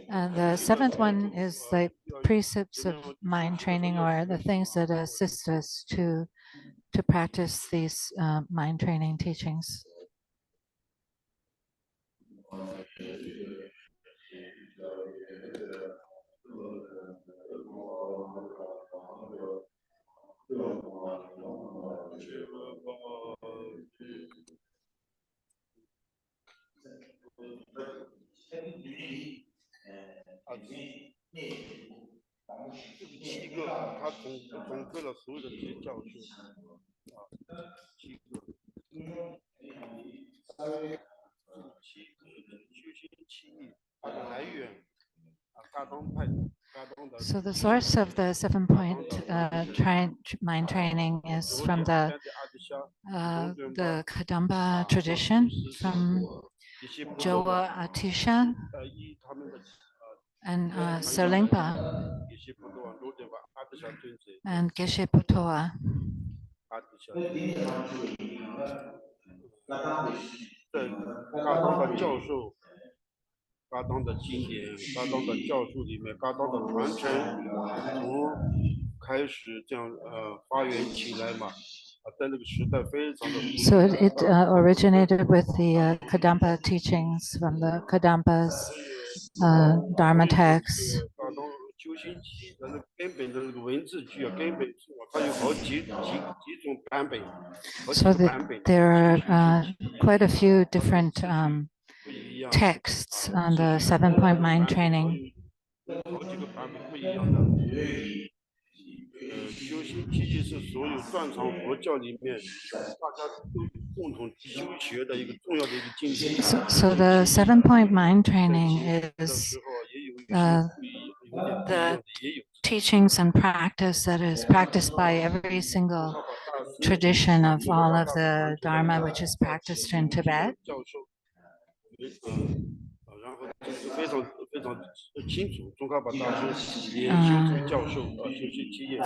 The seventh one is the precepts of mind training, or the things that assist us to practice these mind training teachings. So the source of the 7-point mind training is from the Kadamba tradition, from Jowa Atisha and Serlingpa and Geshe Putoa. So it originated with the Kadampa teachings from the Kadampas Dharma texts. So there are quite a few different texts on the 7-point mind training. So the 7-point mind training is the teachings and practice that is practiced by every single tradition of all of the Dharma which is practiced in Tibet.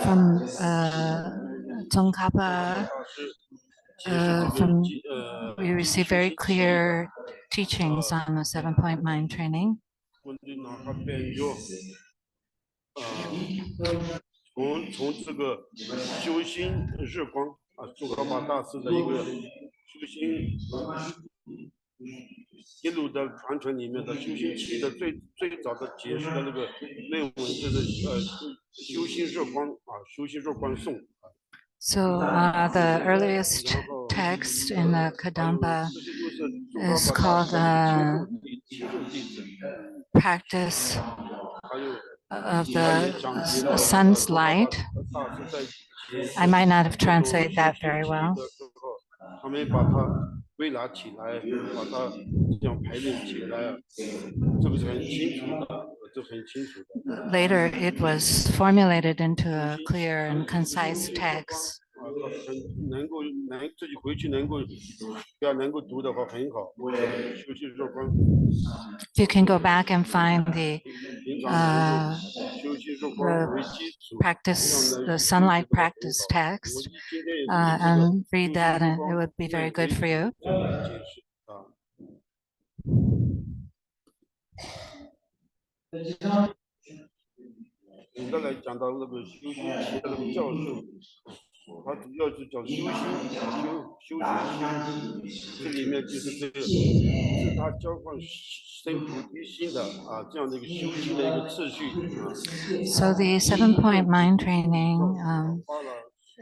From Tsongkhapa, we receive very clear teachings on the 7-point mind training. So the earliest text in the Kadampa is called Practice of the Sun's Light. I might not have translated that very well. Later, it was formulated into a clear and concise text. You can go back and find the sunlight practice text and read that, and it would be very good for you. So the 7-point mind training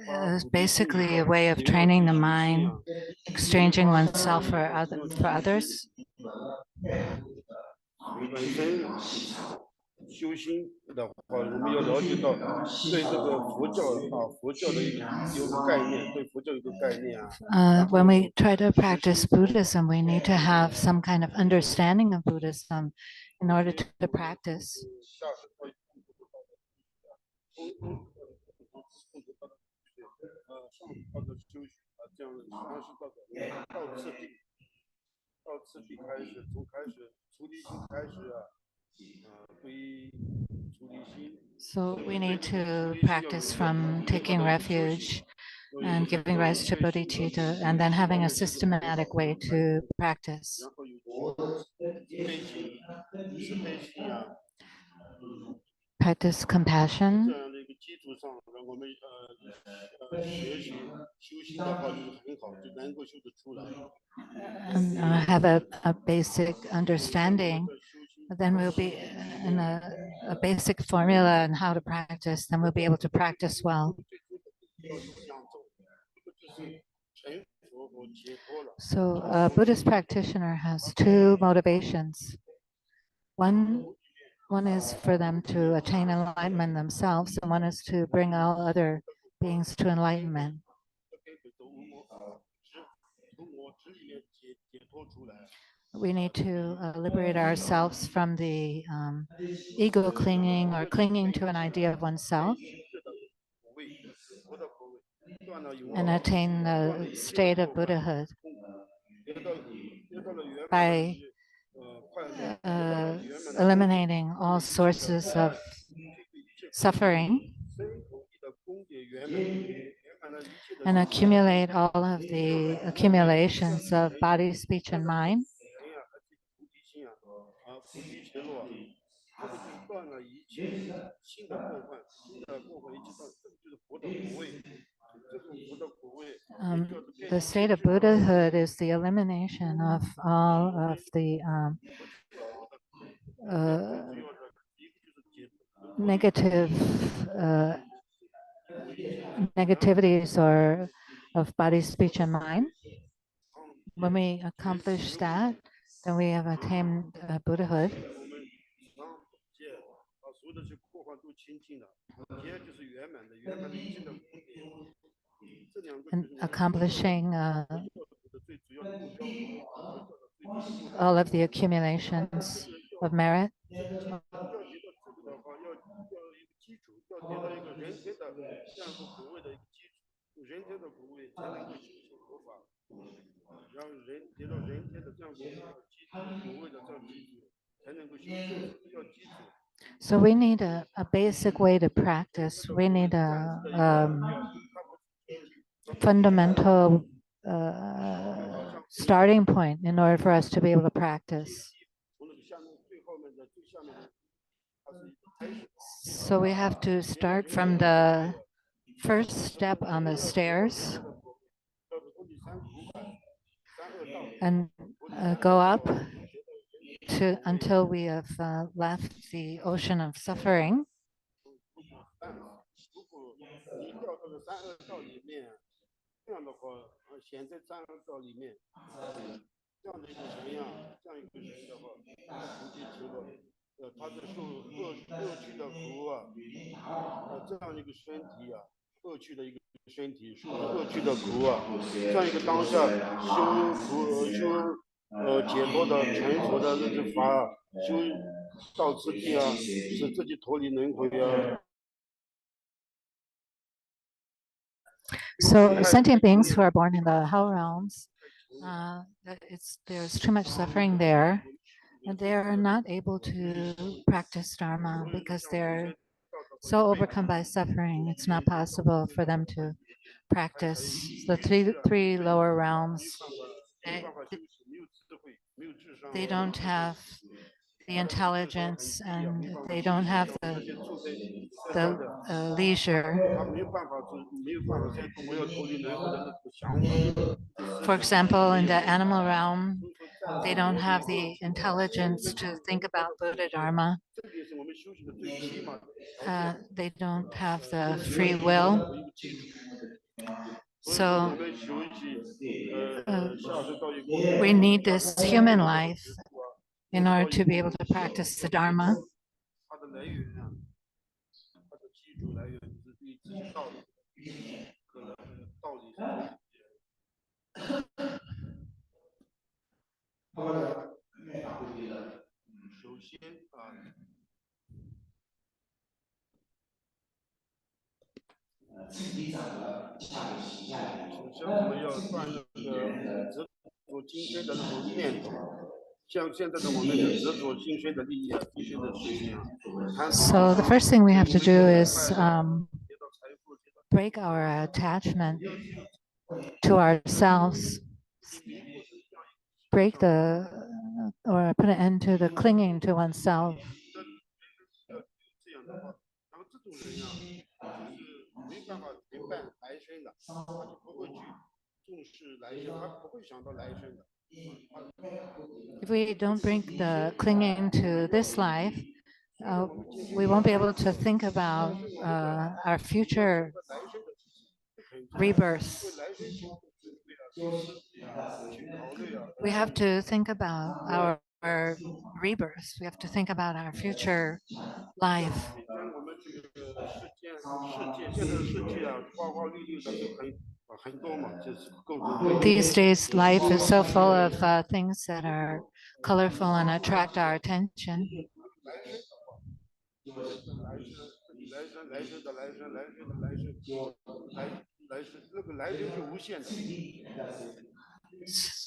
is basically a way of training the mind, exchanging oneself for others. When we try to practice Buddhism, we need to have some kind of understanding of Buddhism in order to practice. So we need to practice from taking refuge and giving rise to bodhicitta, and then having a systematic way to practice. Practice compassion. And have a basic understanding, then we'll be in a basic formula on how to practice, then we'll be able to practice well. So a Buddhist practitioner has two motivations. One is for them to attain enlightenment themselves, and one is to bring all other beings to enlightenment. We need to liberate ourselves from the ego clinging or clinging to an idea of oneself and attain the state of Buddhahood by eliminating all sources of suffering and accumulate all of the accumulations of body, speech, and mind. The state of Buddhahood is the elimination of all of the negativities or of body, speech, and mind. When we accomplish that, then we have attained Buddhahood. And accomplishing all of the accumulations of merit. So we need a basic way to practice. We need a fundamental starting point in order for us to be able to practice. So we have to start from the first step on the stairs and go up until we have left the ocean of suffering. So sentient beings who are born in the hell realms, there's too much suffering there, and they are not able to practice Dharma because they're so overcome by suffering. It's not possible for them to practice the three lower realms. They don't have the intelligence and they don't have the leisure. For example, in the animal realm, they don't have the intelligence to think about Buddha Dharma. They don't have the free will. So we need this human life in order to be able to practice the Dharma. So the first thing we have to do is break our attachment to ourselves, break the or put an end to the clinging to oneself. If we don't bring the clinging to this life, uh, we won't be able to think about our future rebirth. We have to think about our rebirth. We have to think about our future life. These days, life is so full of things that are colorful and attract our attention.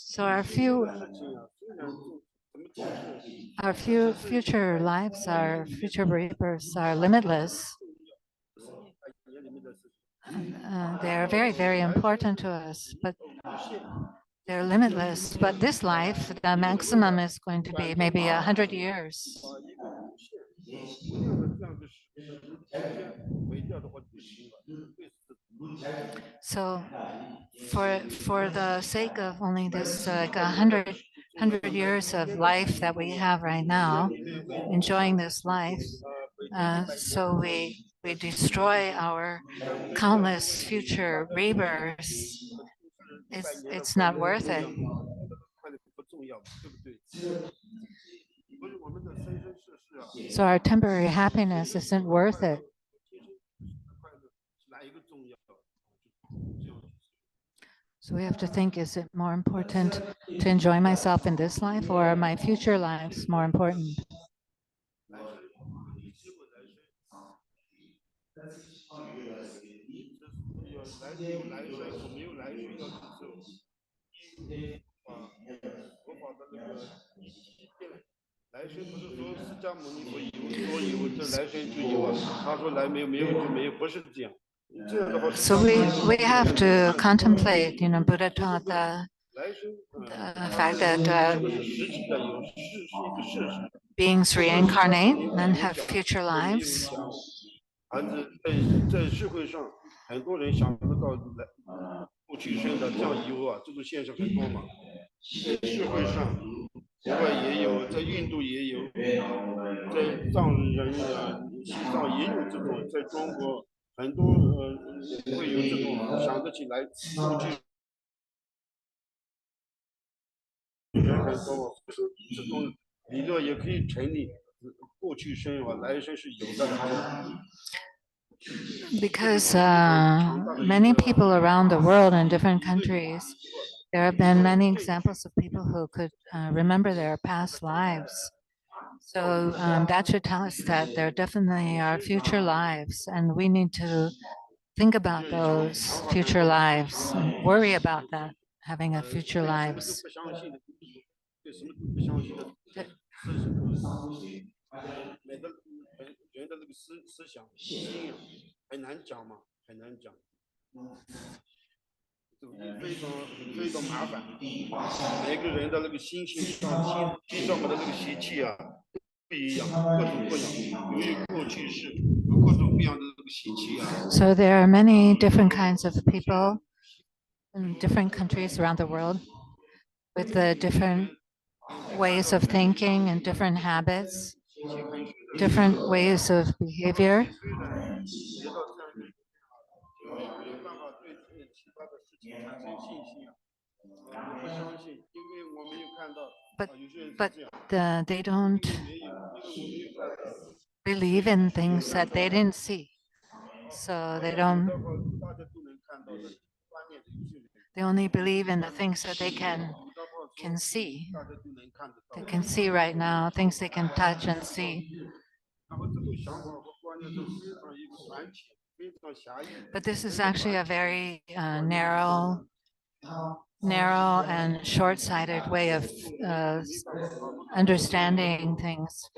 So our future lives, our future rebirths are limitless. They are very, very important to us, but they're limitless. But this life, the maximum is going to be maybe 100 years. So for the sake of only this like 100 years of life that we have right now, enjoying this life, so we destroy our countless future rebirths. It's not worth it. So our temporary happiness isn't worth it. So we have to think, is it more important to enjoy myself in this life, or are my future lives more important? So we have to contemplate, Buddha taught the fact that beings reincarnate and have future lives. Because many people around the world in different countries, there have been many examples of people who could remember their past lives. So that should tell us that there definitely are future lives, and we need to think about those future lives and worry about that, having a future lives. So there are many different kinds of people in different countries around the world with the different ways of thinking and different habits, different ways of behavior. But they don't believe in things that they didn't see. So they only believe in the things that they can see. They can see right now, things they can touch and see. But this is actually a very narrow narrow and short-sighted way of understanding things.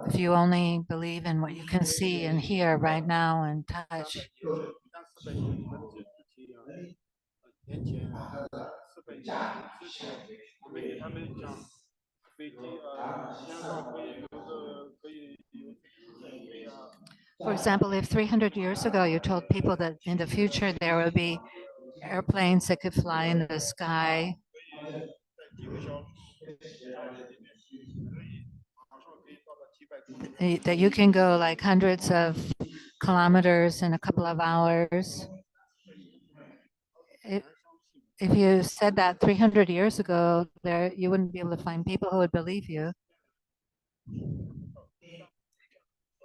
If you only believe in what you can see and hear right now and touch. For example, if 300 years ago you told people that in the future there will be airplanes that could fly in the sky, that you can go like hundreds of kilometers in a couple of hours. If you said that 300 years ago, there you wouldn't be able to find people who would believe you.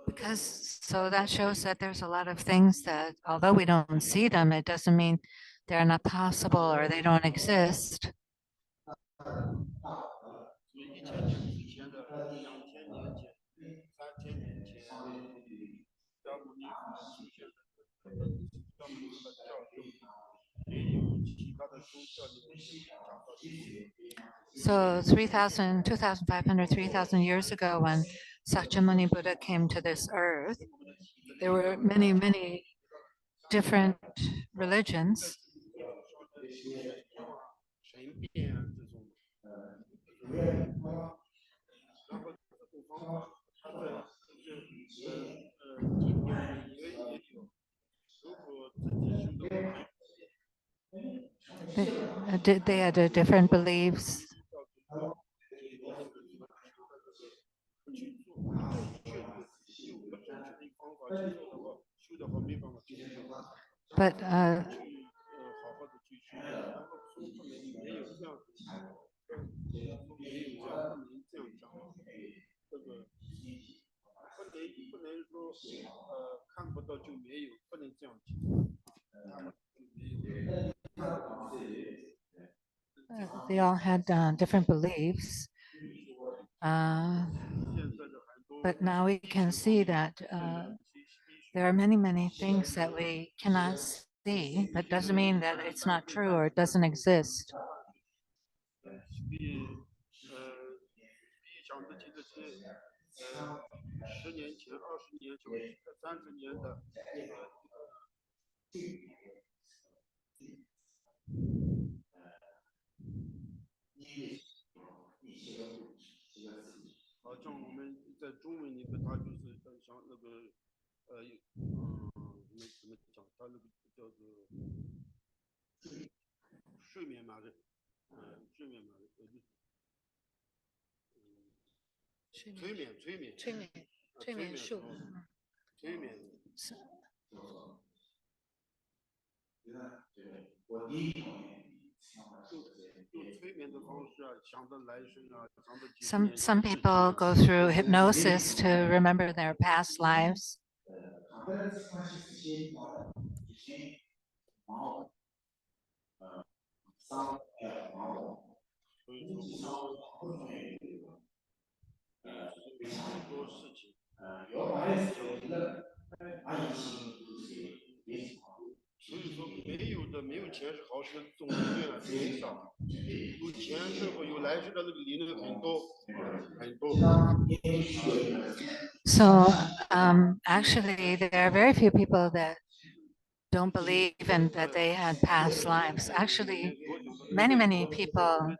Because so that shows that there's a lot of things that, although we don't see them, it doesn't mean they're not possible or they don't exist. So 3,000, 2,500, 3,000 years ago when Sakyamuni Buddha came to this earth, there were many, many different religions. They had different beliefs. But they all had different beliefs. But now we can see that there are many, many things that we cannot see, but doesn't mean that it's not true or it doesn't exist. Some people go through hypnosis to remember their past lives. So actually, there are very few people that don't believe in that they had past lives. Actually, many people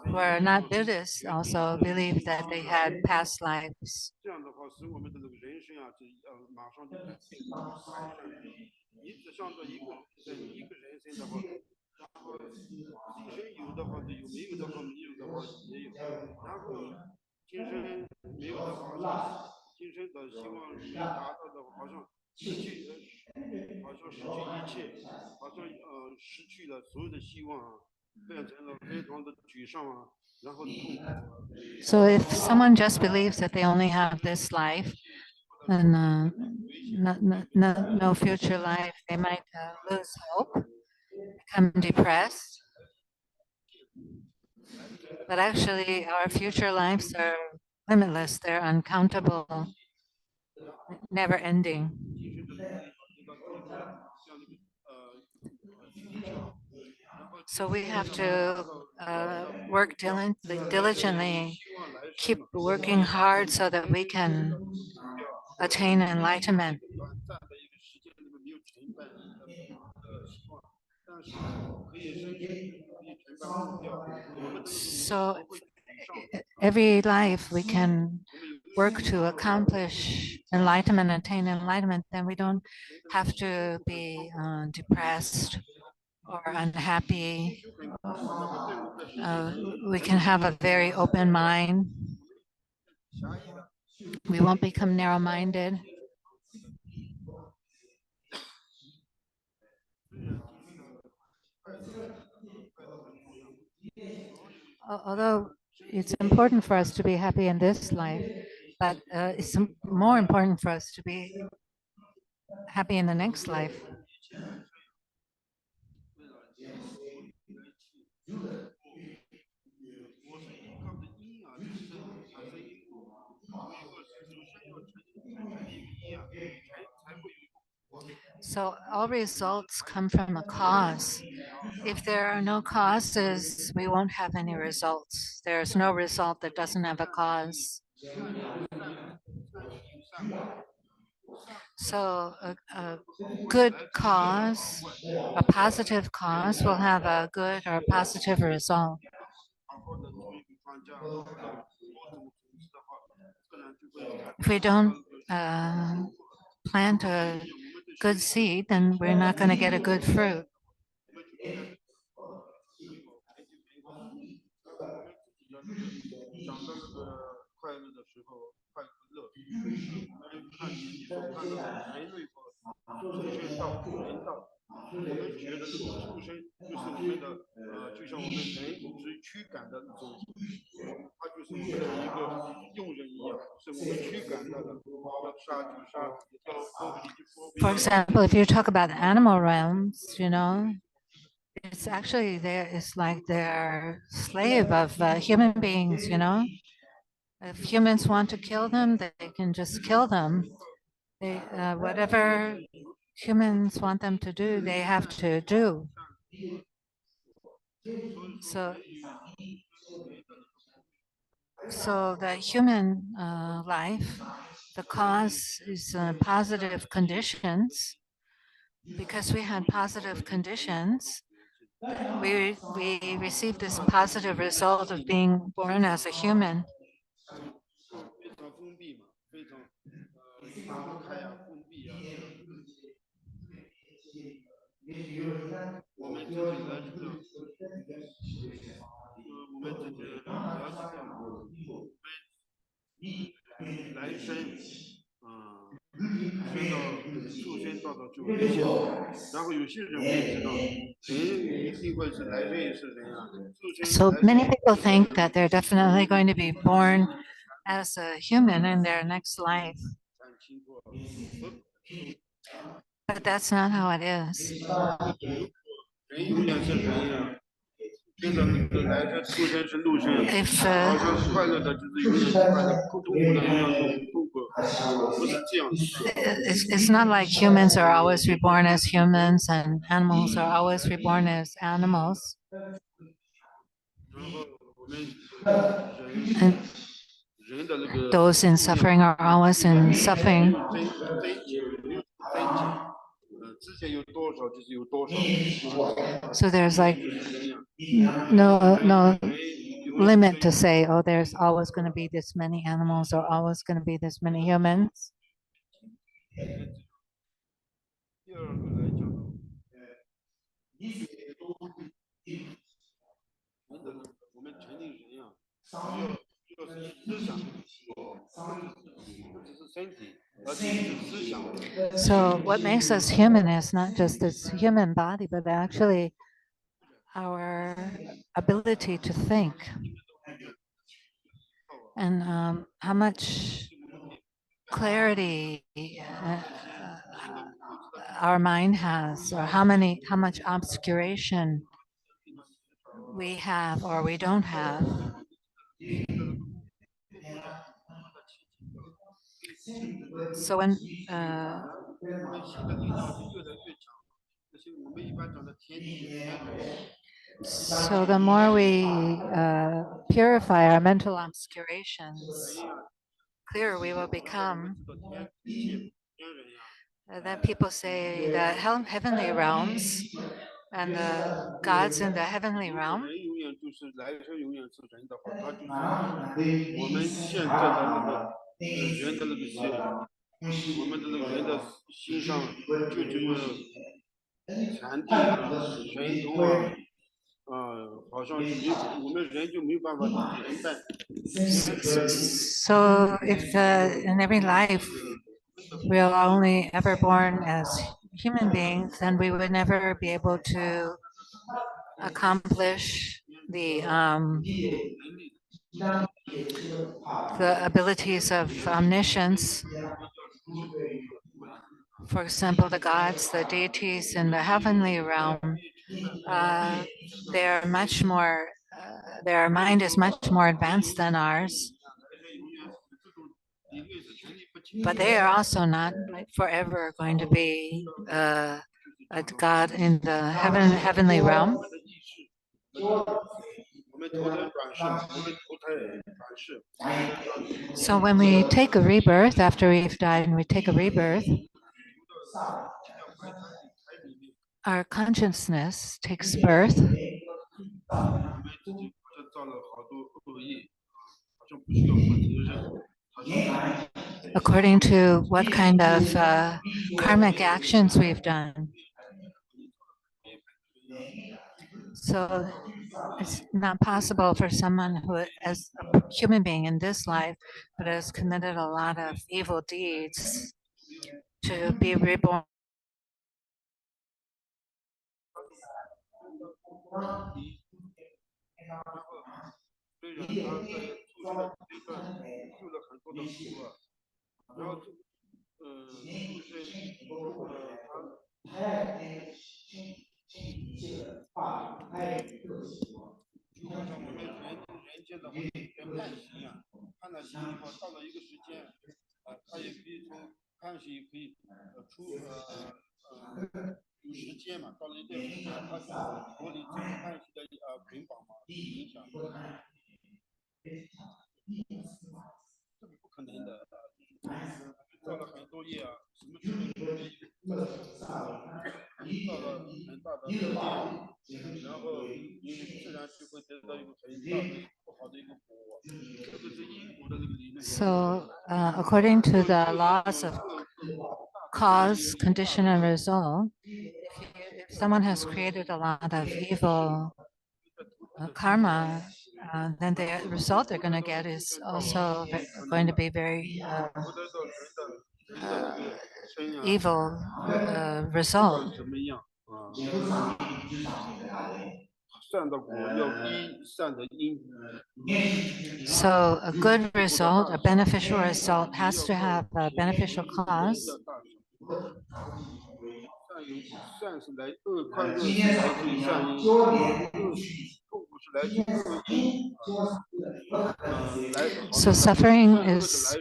who are not Buddhists also believe that they had past lives. So if someone just believes that they only have this life and no future life, they might lose hope, become depressed. But actually, our future lives are limitless. They're uncountable, never ending. So we have to work diligently, keep working hard so that we can attain enlightenment. So every life we can work to accomplish enlightenment, attain enlightenment, then we don't have to be depressed or unhappy. We can have a very open mind. We won't become narrow-minded. Although it's important for us to be happy in this life, but it's more important for us to be happy in the next life. So all results come from a cause. If there are no causes, we won't have any results. There's no result that doesn't have a cause. So a good cause, a positive cause will have a good or positive result. If we don't plant a good seed, then we're not going to get a good fruit. For example, if you talk about animal realms, it's actually it's like they're slave of human beings. If humans want to kill them, they can just kill them. Whatever humans want them to do, they have to do. So the human life, the cause is positive conditions. Because we had positive conditions, we received this positive result of being born as a human. So many people think that they're definitely going to be born as a human in their next life. But that's not how it is. If it's not like humans are always reborn as humans and animals are always reborn as animals. And those in suffering are always in suffering. So there's like no limit to say, oh, there's always going to be this many animals or always going to be this many humans. So what makes us human is not just this human body, but actually our ability to think and how much clarity our mind has, or how much obscuration we have or we don't have. So when So the more we purify our mental obscurations, clearer we will become. Then people say the heavenly realms and the gods in the heavenly realm. So if in every life we are only ever born as human beings, then we would never be able to accomplish the abilities of omniscience. For example, the gods, the deities in the heavenly realm, they're much more, their mind is much more advanced than ours. But they are also not forever going to be a god in the heavenly realm. So when we take a rebirth, after we've died and we take a rebirth, our consciousness takes birth according to what kind of karmic actions we've done. So it's not possible for someone who, as a human being in this life, but has committed a lot of evil deeds, to be reborn. So, according to the laws of cause, condition, and result, if someone has created a lot of evil karma, then the result they're going to get is also going to be very evil result. So a good result, a beneficial result, has to have a beneficial cause. So suffering is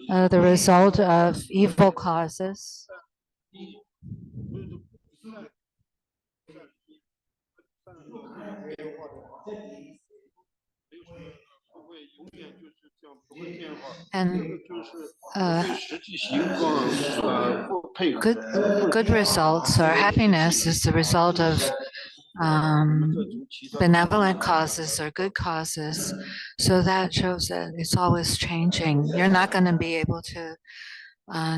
the result of evil causes. And good results or happiness is the result of benevolent causes or good causes. So that shows that it's always changing. You're not going to be able to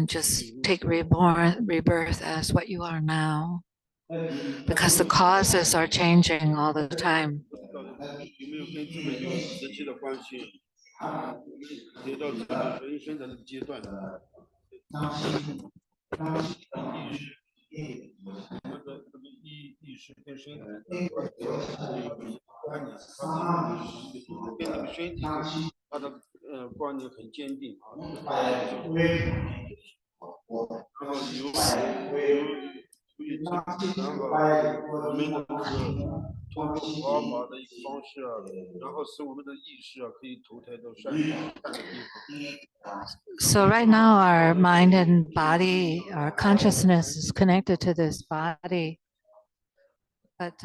just take rebirth as what you are now, because the causes are changing all the time. So right now our mind and body, our consciousness is connected to this body, but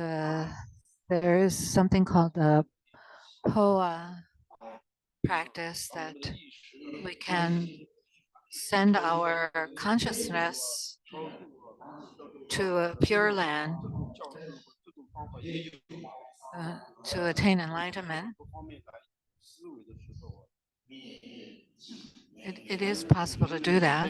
there is something called the POA practice that we can send our consciousness to a pure land to attain enlightenment. It is possible to do that.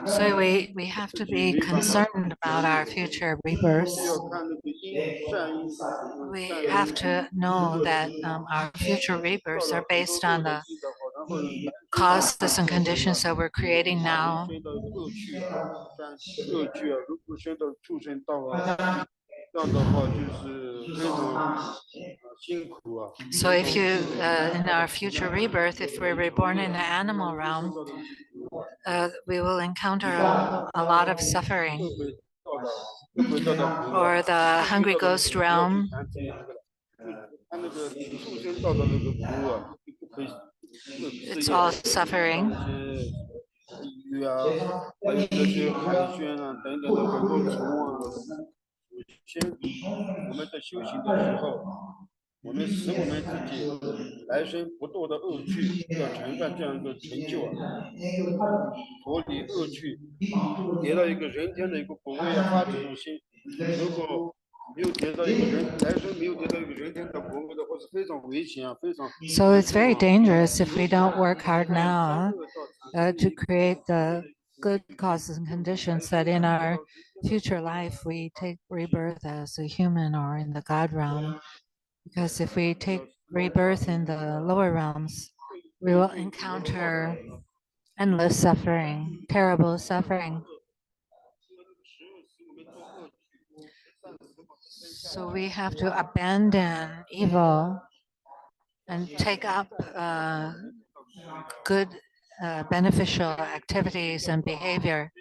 So we have to be concerned about our future rebirths. We have to know that our future rebirths are based on the causes and conditions that we're creating now. So if you, in our future rebirth, if we're reborn in the animal realm, we will encounter a lot of suffering. Or the hungry ghost realm, it's all suffering. So it's very dangerous if we don't work hard now to create the good causes and conditions that in our future life we take rebirth as a human or in the God realm. Because if we take rebirth in the lower realms, we will encounter endless suffering, terrible suffering. So we have to abandon evil and take up good, beneficial activities and behavior.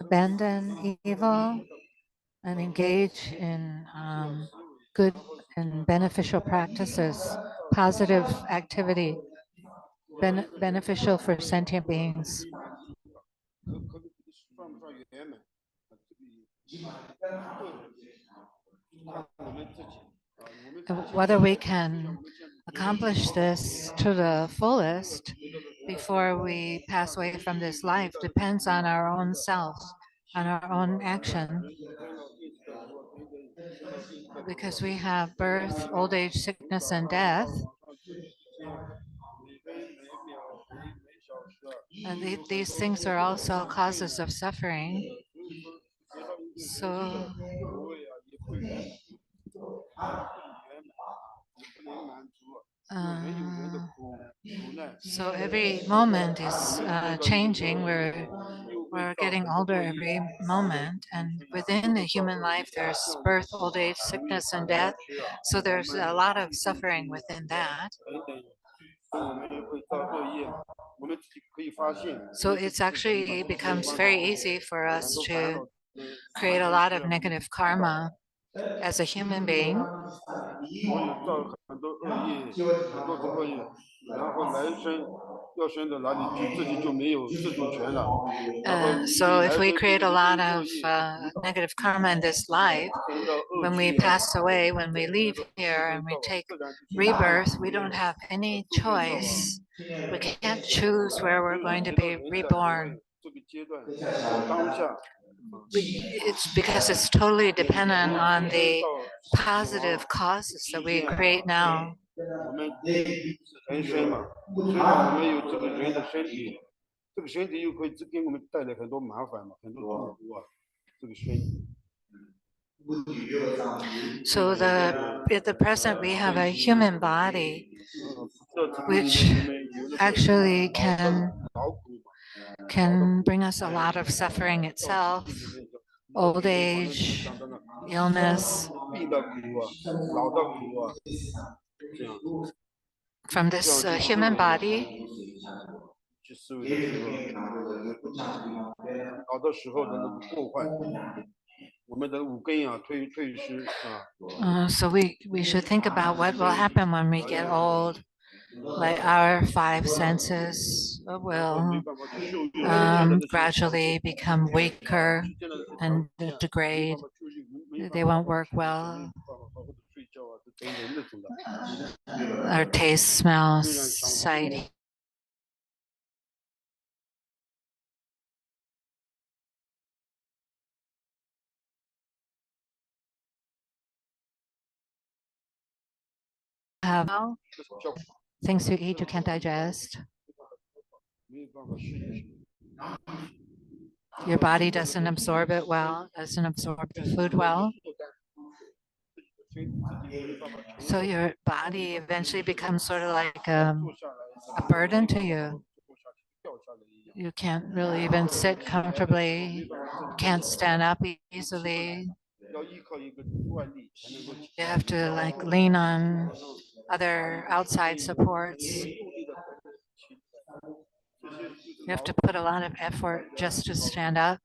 Abandon evil and engage in good and beneficial practices, positive activity, beneficial for sentient beings. Whether we can accomplish this to the fullest before we pass away from this life depends on our own self, on our own action. Because we have birth, old age, sickness, and death. And these things are also causes of suffering. So so every moment is changing. We're getting older every moment, and within the human life, there's birth, old age, sickness, and death. So there's a lot of suffering within that. So it's actually becomes very easy for us to create a lot of negative karma as a human being. So if we create a lot of negative karma in this life, when we pass away, when we leave here and we take rebirth, we don't have any choice. We can't choose where we're going to be reborn. It's because it's totally dependent on the positive causes that we create now. So at the present we have a human body which actually can bring us a lot of suffering itself. old age, illness, from this human body. So we should think about what will happen when we get old. Like our five senses will gradually become weaker and degrade. They won't work well. Our taste, smell, sight, have things you eat you can't digest. Your body doesn't absorb it well, doesn't absorb the food well. So your body eventually becomes sort of like a burden to you. You can't really even sit comfortably, can't stand up easily. You have to like lean on other outside supports. You have to put a lot of effort just to stand up.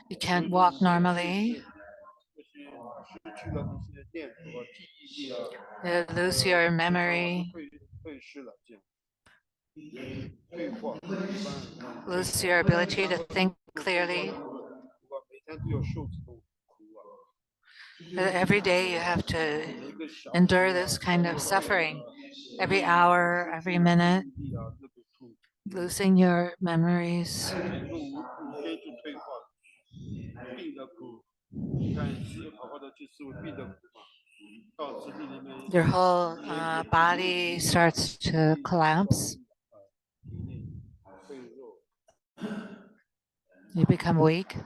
You can't walk normally. You lose your memory, lose your ability to think clearly. Every day you have to endure this kind of suffering. Every hour, every minute, losing your memories. Your whole body starts to collapse. You become weak.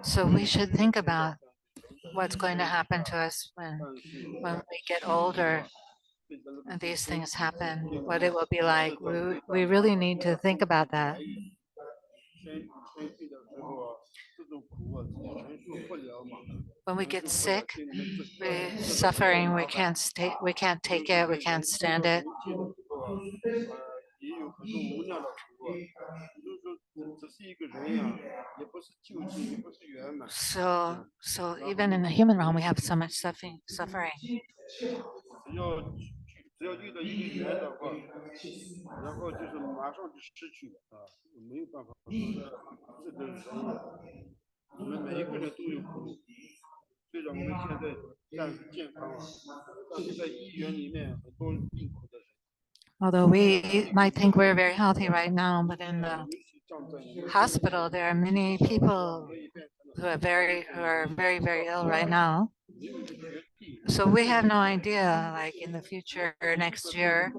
So we should think about what's going to happen to us when we get older and these things happen, what it will be like. We really need to think about that. When we get sick, we're suffering, we can't take it, we can't stand it. So even in the human realm, we have so much suffering. Although we might think we're very healthy right now, but in the hospital, there are many people who are very ill right now. So we have no idea, like in the future, next year,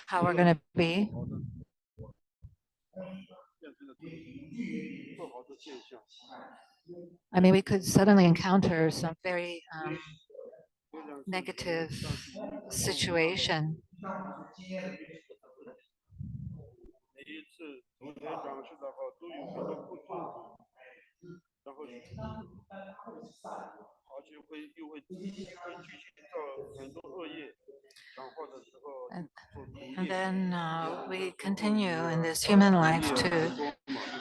how we're going to be. I mean, we could suddenly encounter some very negative situation. And then we continue in this human life to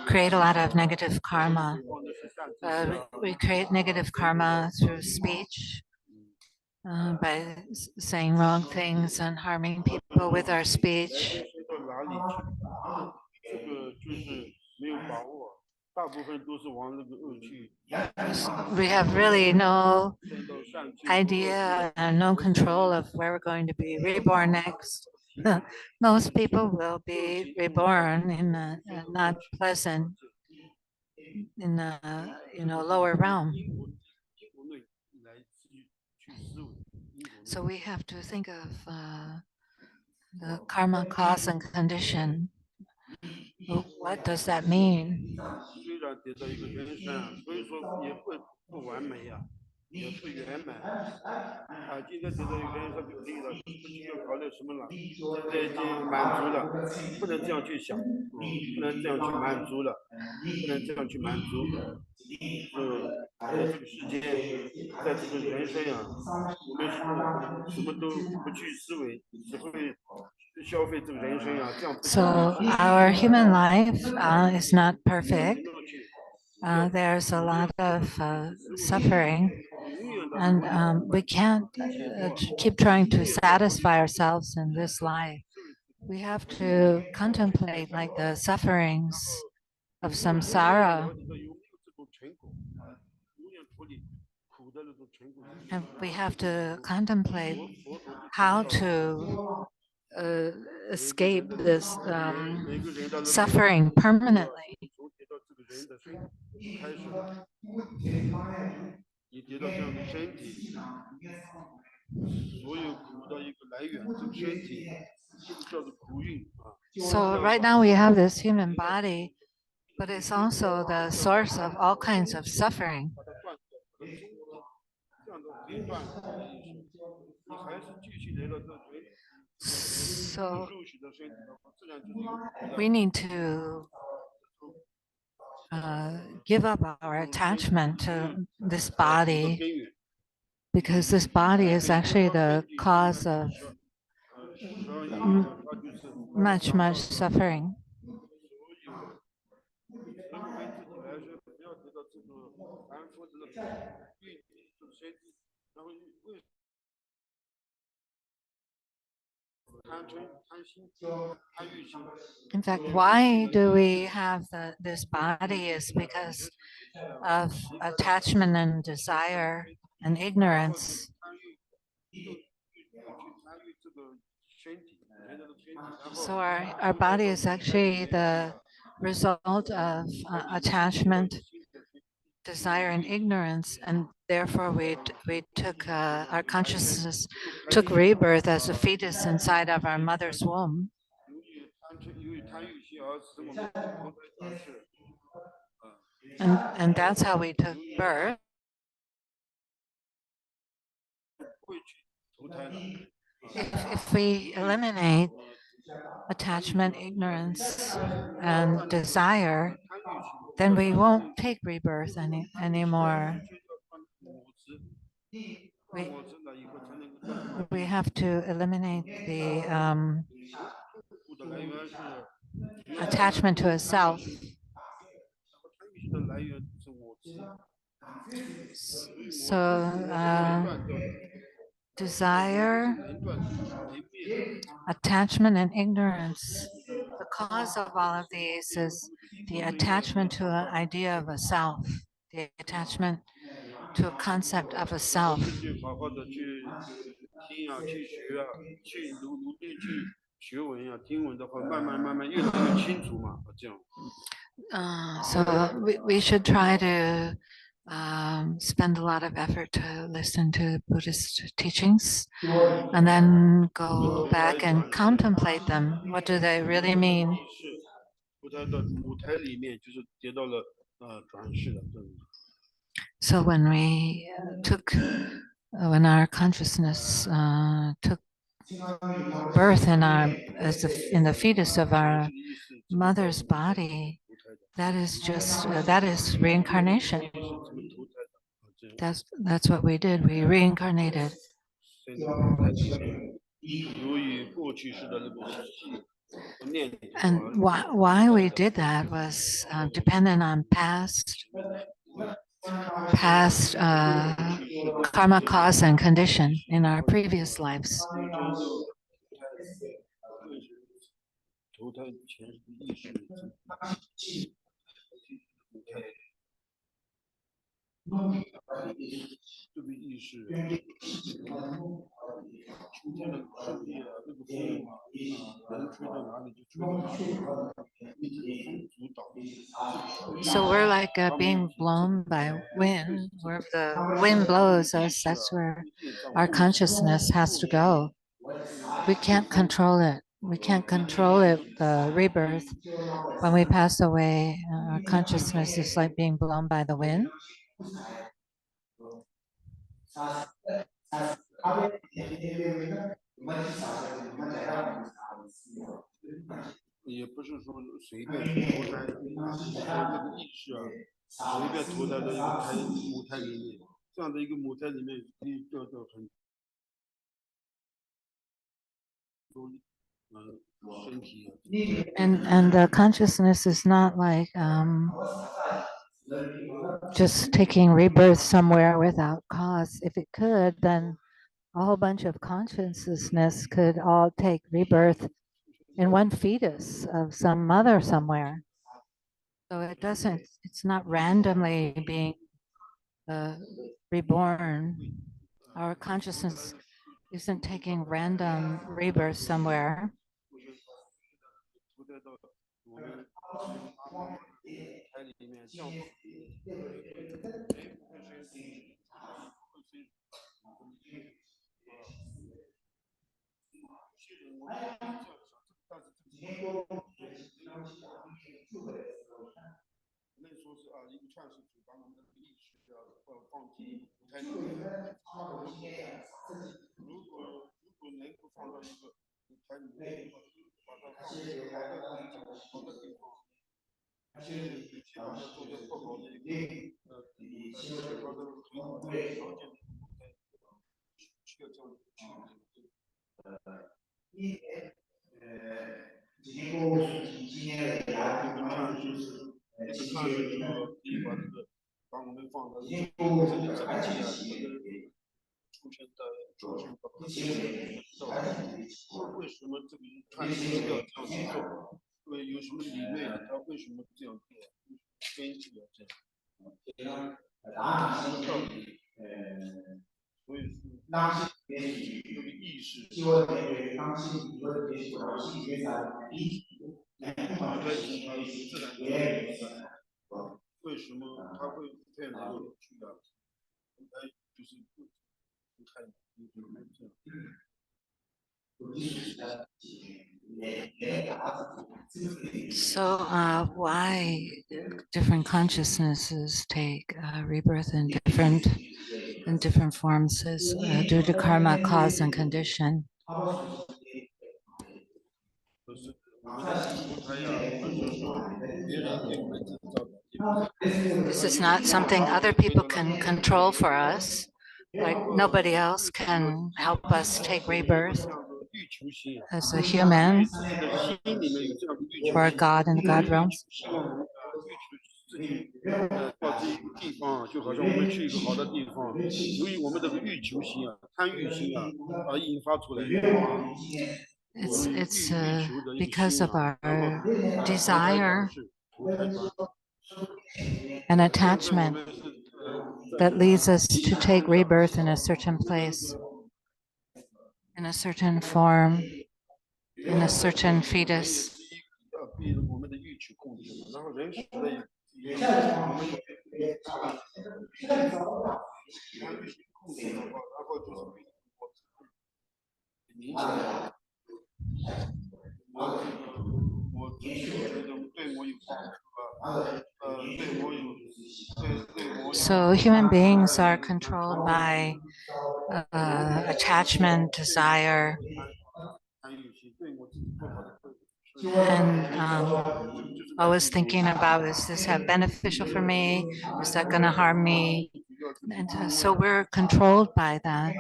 create a lot of negative karma. We create negative karma through speech, by saying wrong things and harming people with our speech. We have really no idea and no control of where we're going to be reborn next. Most people will be reborn in a not pleasant, in a lower realm. So we have to think of the karma, cause, and condition. What does that mean? So our human life is not perfect. There's a lot of suffering, and we can't keep trying to satisfy ourselves in this life. We have to contemplate like the sufferings of samsara, and we have to contemplate how to uh, escape this suffering permanently. So right now we have this human body, but it's also the source of all kinds of suffering. So we need to give up our attachment to this body, because this body is actually the cause of much suffering. In fact, why do we have this body is because of attachment and desire and ignorance. So our body is actually the result of attachment, desire, and ignorance, and therefore we took our consciousness took rebirth as a fetus inside of our mother's womb. And that's how we took birth. If we eliminate attachment, ignorance, and desire, then we won't take rebirth anymore. We have to eliminate the attachment to a self. So desire, attachment, and ignorance. The cause of all of these is the attachment to an idea of a self, the attachment to a concept of a self. So we should try to spend a lot of effort to listen to Buddhist teachings and then go back and contemplate them. What do they really mean? So when we when our consciousness took birth in in the fetus of our mother's body, that is reincarnation. That's what we did. We reincarnated. And why we did that was dependent on past karma, cause, and condition in our previous lives. So we're like being blown by wind. Where the wind blows us, that's where our consciousness has to go. We can't control it. We can't control it, the rebirth. When we pass away, Our consciousness is like being blown by the wind. And the consciousness is not like just taking rebirth somewhere without cause. If it could, then a whole bunch of consciousness could all take rebirth in one fetus of some mother somewhere. So it's not randomly being reborn. Our consciousness isn't taking random rebirth somewhere. So why different consciousnesses take rebirth in different forms is due to karma, cause, and condition. This is not something other people can control for us. Like nobody else can help us take rebirth as a human or a god in the god realms. It's because of our desire and attachment that leads us to take rebirth in a certain place, in a certain form, in a certain fetus. So human beings are controlled by attachment, desire, and always thinking about, is this have beneficial for me? Is that going to harm me? And so we're controlled by that.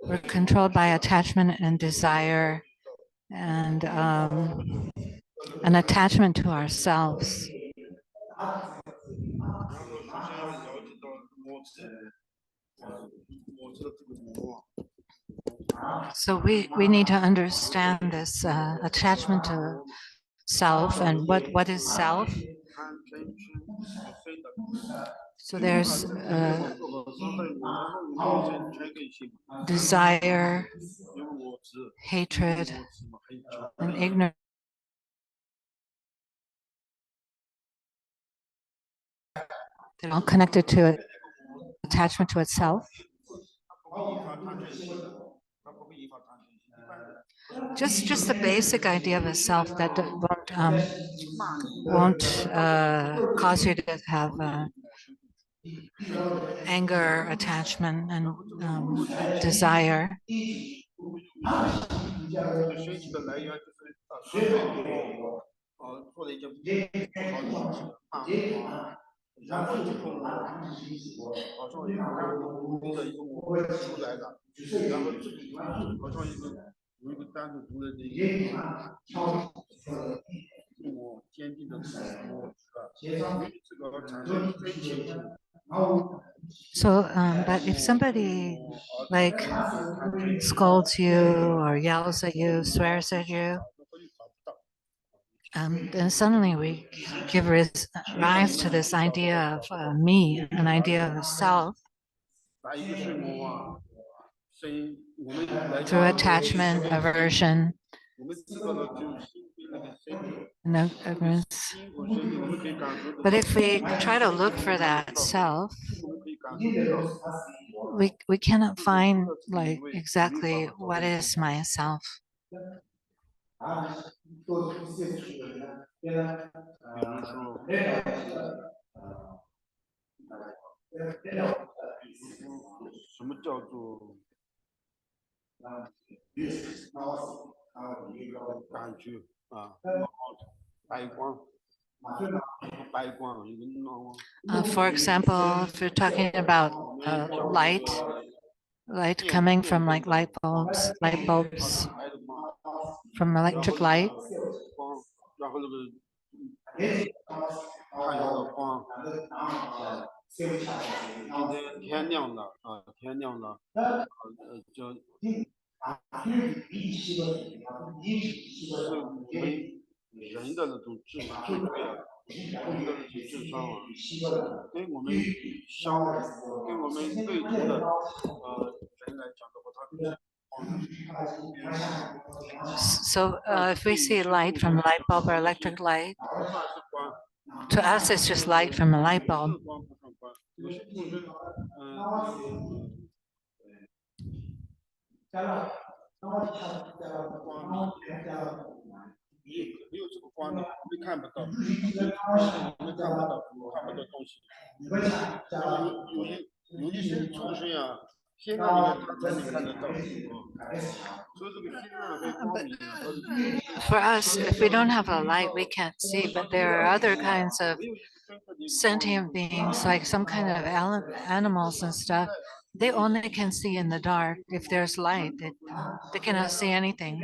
We're controlled by attachment and desire and an attachment to ourselves. So we need to understand this attachment to self and what is self. So there's desire, hatred, and ignorance. They're all connected to it, attachment to itself. just the basic idea of a self that won't cause you to have anger, attachment, and desire. So, but if somebody like scolds you or yells at you, swears at you, then suddenly we give rise to this idea of me, an idea of self through attachment, aversion, and ignorance. But if we try to look for that self, we cannot find like exactly what is myself. For example, if you're talking about light coming from like light bulbs from electric light. So if we see light from a light bulb or electric light, to us it's just light from a light bulb. But for us, if we don't have a light, we can't see. But there are other kinds of sentient beings, like some kind of animals and stuff. They only can see in the dark. If there's light, they cannot see anything.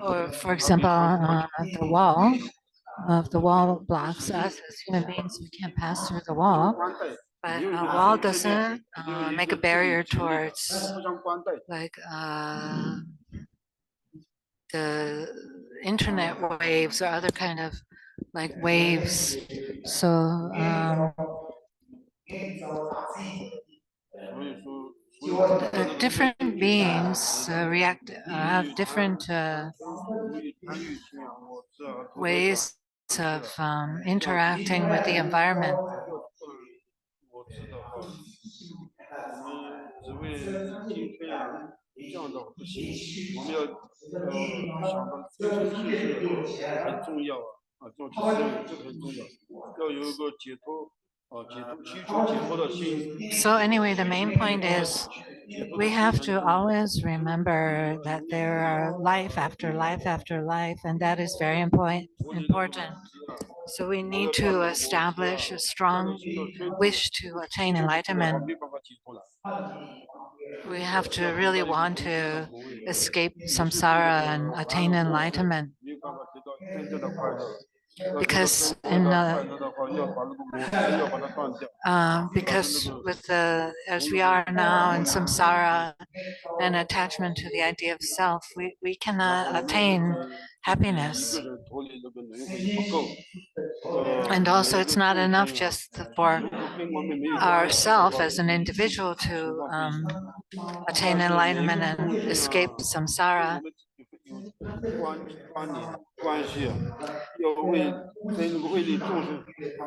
Or for example, the wall of the wall blocks us as human beings. We can't pass through the wall, but a wall doesn't make a barrier towards like the internet waves or other kind of like waves. So different beings react have different ways of interacting with the environment. So anyway, the main point is we have to always remember that there are life after life after life, and that is very important. So we need to establish a strong wish to attain enlightenment. We have to really want to escape samsara and attain enlightenment. Because because with the as we are now in samsara and attachment to the idea of self, we cannot attain happiness. And also, it's not enough just for ourself as an individual to attain enlightenment and escape samsara.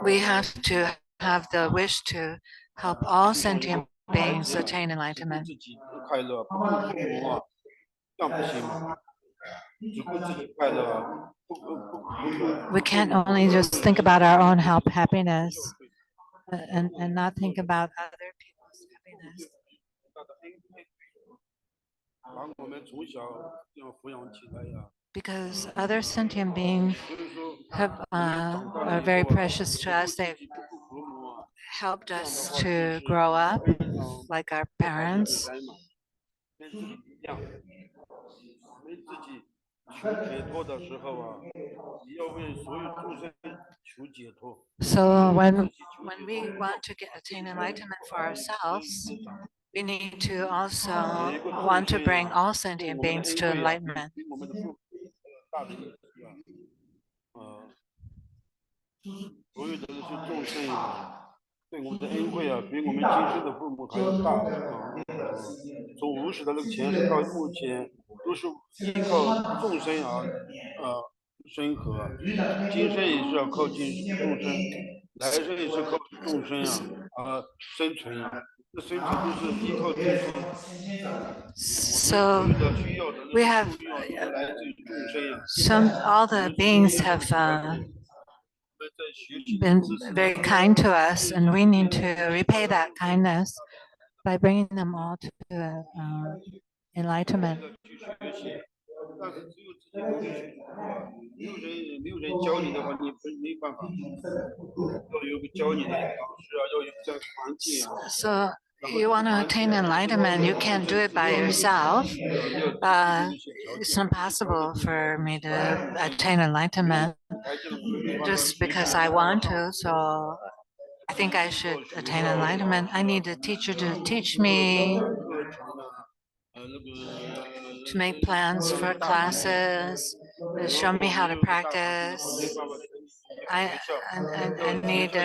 We have to have the wish to help all sentient beings attain enlightenment. We can't only just think about our own happiness and not think about other people's happiness. Because other sentient beings are very precious to us. They've helped us to grow up like our parents. So when we want to attain enlightenment for ourselves, we need to also want to bring all sentient beings to enlightenment. So we have all the beings have been very kind to us, and we need to repay that kindness by bringing them all to enlightenment. So you want to attain enlightenment, you can't do it by yourself. It's impossible for me to attain enlightenment just because I want to. So I think I should attain enlightenment. I need a teacher to teach me, to make plans for classes, to show me how to practice. I need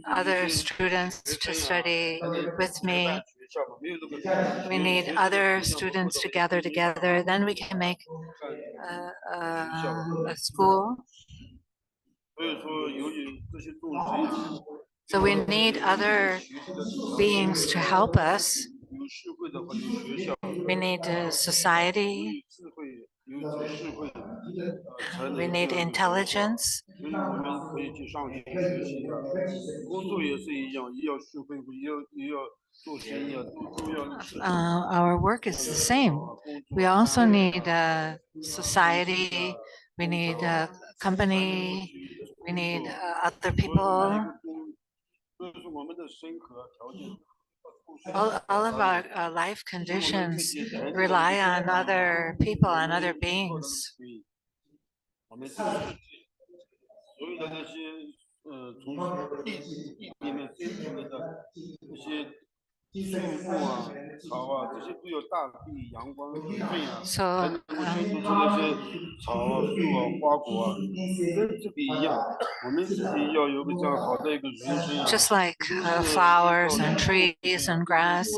other students to study with me. We need other students to gather together. Then we can make a school. So we need other beings to help us. We need society. We need intelligence. Our work is the same. We also need society. We need company. We need other people. All of our life conditions rely on other people and other beings. So just like flowers and trees and grass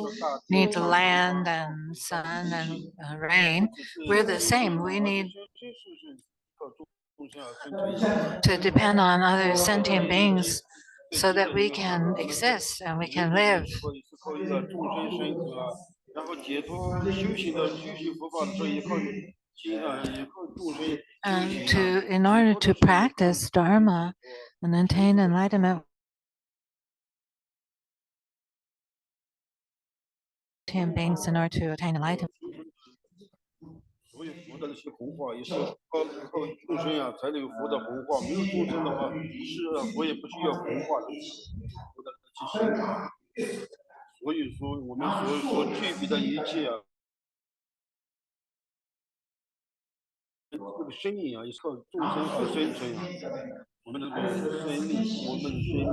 need land and sun and rain, we're the same. We need to depend on other sentient beings so that we can exist and we can live. in order to practice Dharma and attain enlightenment, human beings in order to attain enlightenment. 所有佛的那些弘化也是靠众生呀才能有佛的弘化，没有众生的话，是佛也不需要弘化的，佛的去行。所以说我们所具备的一切啊，这个生命啊也是靠众生而生存啊。我们这个生命，我们的生命，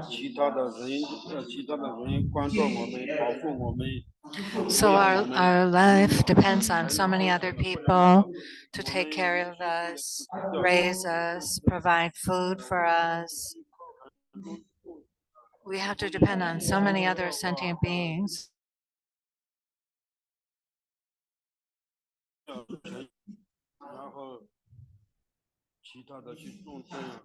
其他的人关照我们，保护我们。So our life depends on so many other people to take care of us, raise us, provide food for us. We have to depend on so many other sentient beings. 然后其他的去众生啊。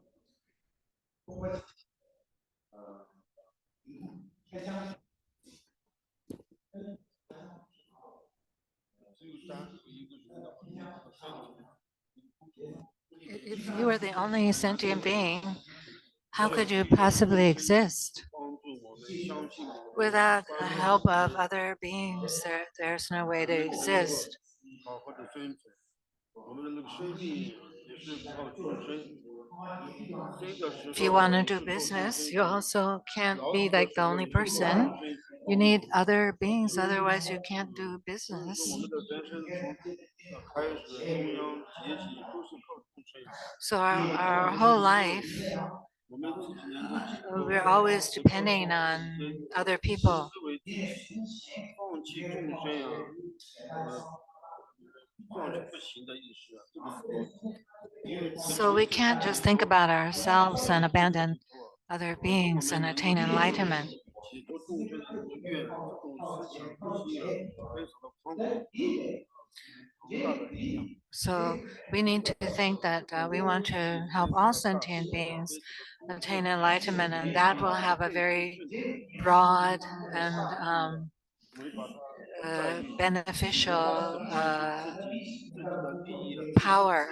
If you were the only sentient being, how could you possibly exist? Without the help of other beings, there's no way to exist. If you want to do business, you also can't be like the only person. You need other beings, otherwise you can't do business. So our whole life, we're always depending on other people. So we can't just think about ourselves and abandon other beings and attain enlightenment. So we need to think that we want to help all sentient beings attain enlightenment, and that will have a very broad and beneficial power.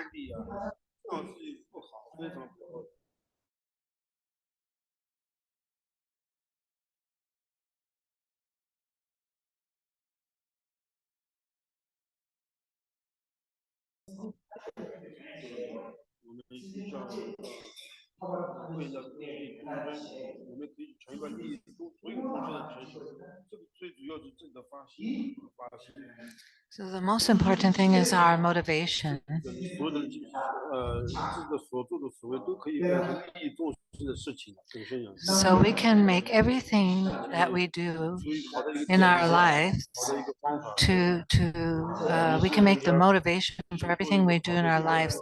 So the most important thing is our motivation. So we can make everything that we do in our lives we can make the motivation for everything we do in our lives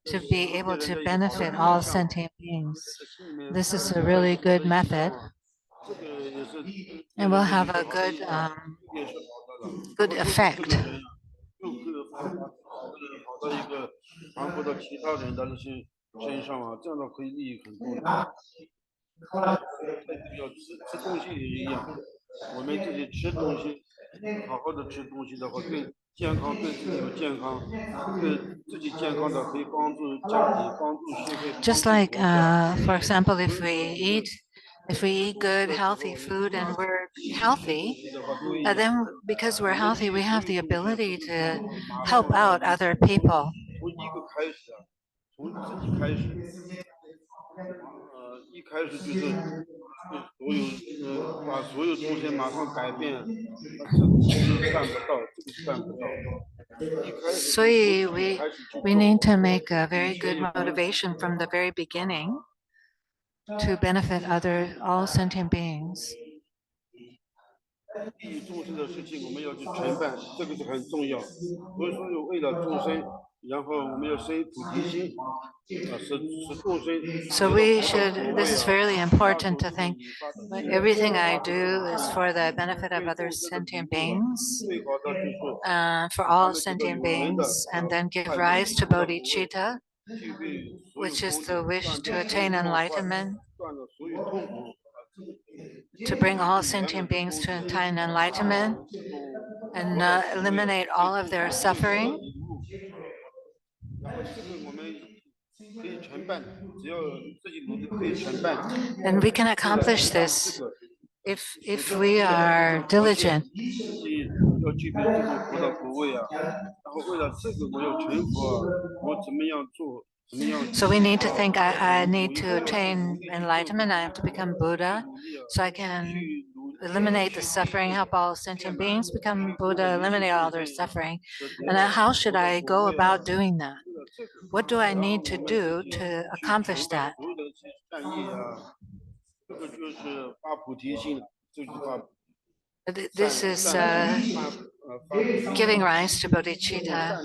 to be able to benefit all sentient beings. This is a really good method, and will have a good effect. Just like, for example, if we eat good, healthy food and we're healthy, then because we're healthy, we have the ability to help out other people. So we need to make a very good motivation from the very beginning to benefit all sentient beings. So this is really important to think, everything I do is for the benefit of other sentient beings, for all sentient beings, and then give rise to bodhicitta, which is the wish to attain enlightenment, to bring all sentient beings to attain enlightenment and eliminate all of their suffering. And we can accomplish this if we are diligent. So we need to think, I need to attain enlightenment, I have to become Buddha, so I can eliminate the suffering, help all sentient beings become Buddha, eliminate all their suffering. And how should I go about doing that? What do I need to do to accomplish that? This is giving rise to bodhicitta.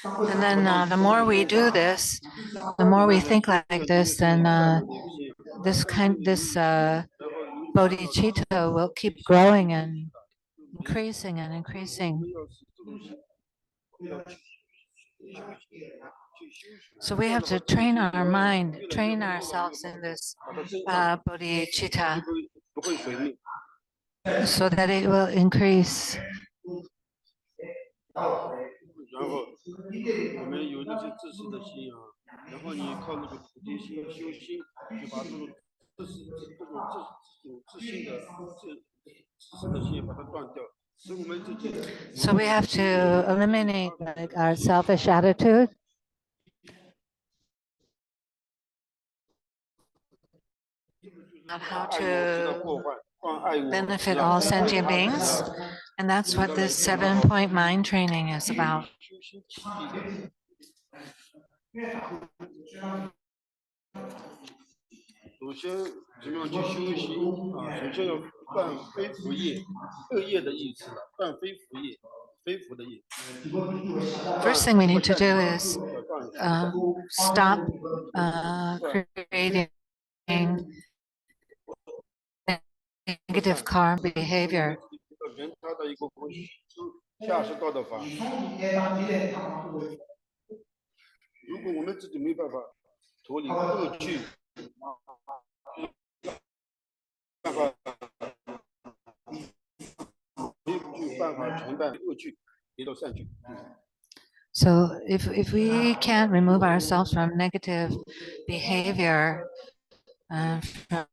And then the more we do this, the more we think like this, then this bodhicitta will keep growing and increasing and increasing. So we have to train our mind, train ourselves in this bodhicitta so that it will increase. So we have to eliminate like our selfish attitude. On how to benefit all sentient beings. And that's what this 7-point mind training is about. First thing we need to do is stop creating negative karma behavior. So if we can't remove ourselves from negative behavior, from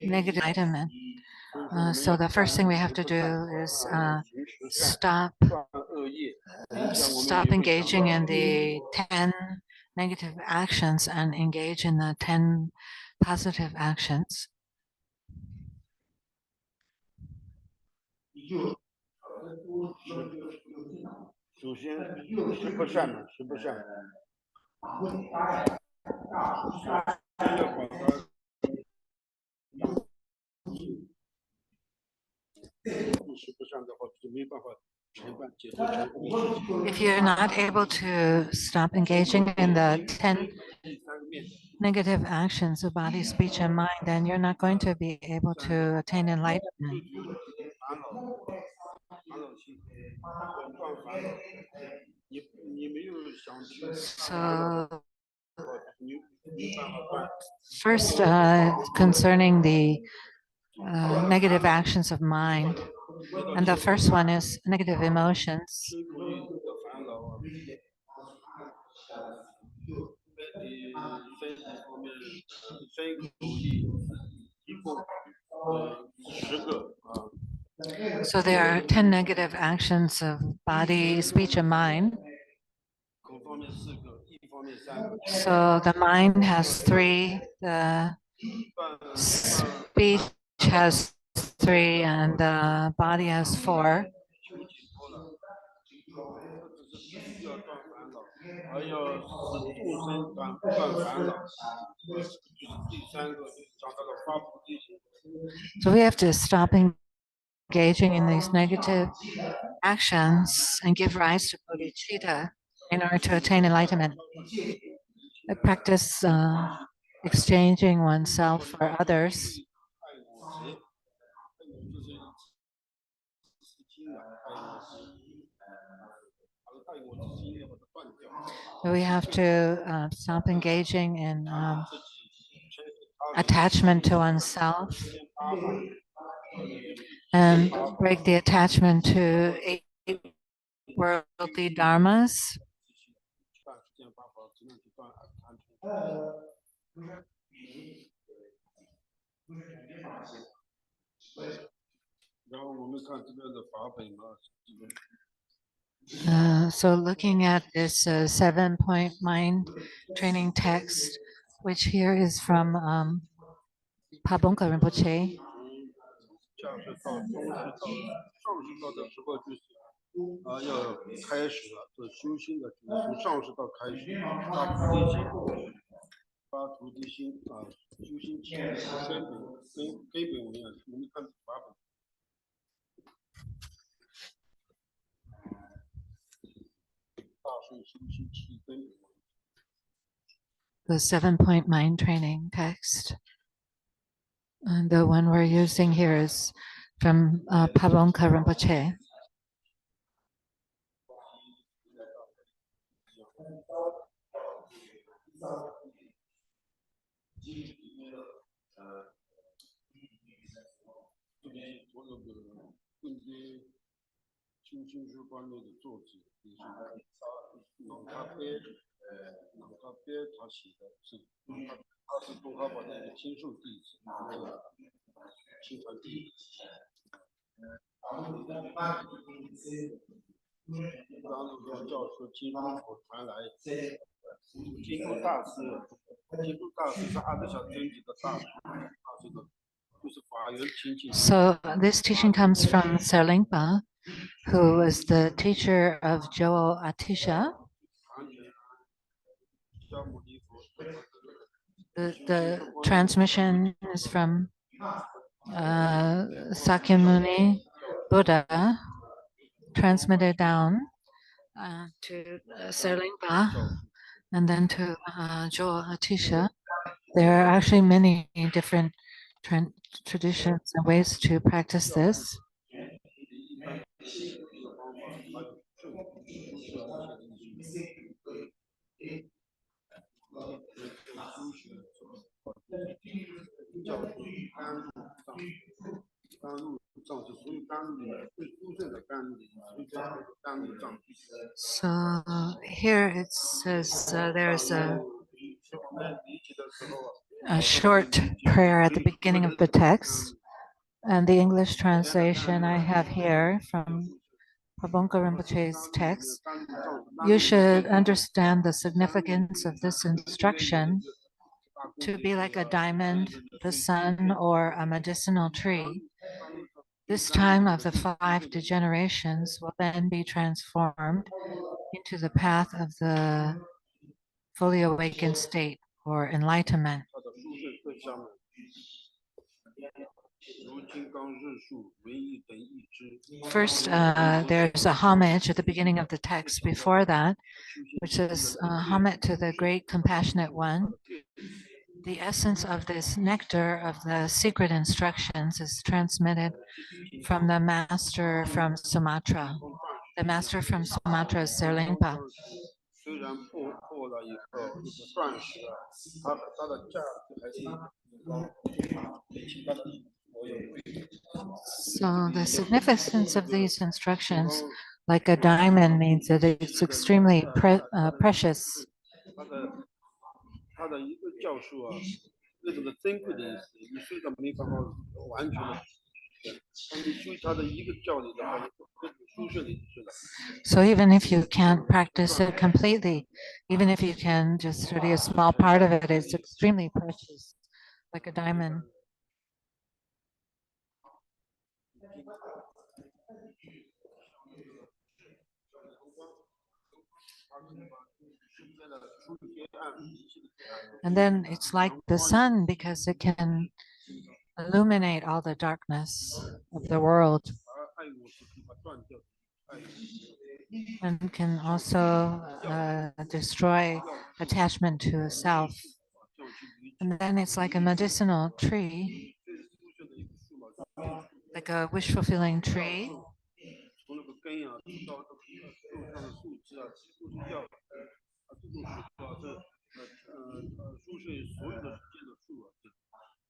negative enlightenment, so the first thing we have to do is stop engaging in the 10 negative actions and engage in the 10 positive actions. If you're not able to stop engaging in the 10 negative actions of body, speech, and mind, then you're not going to be able to attain enlightenment. So first, concerning the negative actions of mind, and the first one is negative emotions. So there are 10 negative actions of body, speech, and mind. So the mind has 3, the speech has 3, and the body has 4. So we have to stop engaging in these negative actions and give rise to bodhicitta in order to attain enlightenment. I practice exchanging oneself for others. We have to stop engaging in attachment to oneself. and break the attachment to eight worldly dharmas. 断世间八法，只能去断安全。然后我们看这边的法本嘛，这个 So looking at this 7-point mind training text, which here is from Pabonka Rinpoche. 从下士到中士到上士道的时候，就是要开始了，这修心的，就是从上士道开始，发菩提心修心起根本文啊，我们看法本。The 7-point mind training text. And the one we're using here is from Pabonka Rinpoche. So this teaching comes from Serlingpa, who was the teacher of Joel Atisha. The transmission is from Sakyamuni Buddha, transmitted down to Serlingpa and then to Joel Atisha. There are actually many different traditions and ways to practice this. So here it says there's a short prayer at the beginning of the text, and the English translation I have here from Pabonka Rinpoche's text. You should understand the significance of this instruction to be like a diamond, the sun, or a medicinal tree. This time of the 5 degenerations will then be transformed into the path of the fully awakened state or enlightenment. First, there's a homage at the beginning of the text before that, which is homage to the great compassionate one. The essence of this nectar of the secret instructions is transmitted from the master from Sumatra. The master from Sumatra is Serlingpa. So the significance of these instructions, like a diamond, means that it's extremely precious. So even if you can't practice it completely, even if you can just study a small part of it, it's extremely precious, like a diamond. And then it's like the sun because it can illuminate all the darkness of the world and can also destroy attachment to a self. And then it's like a medicinal tree, like a wish-fulfilling tree.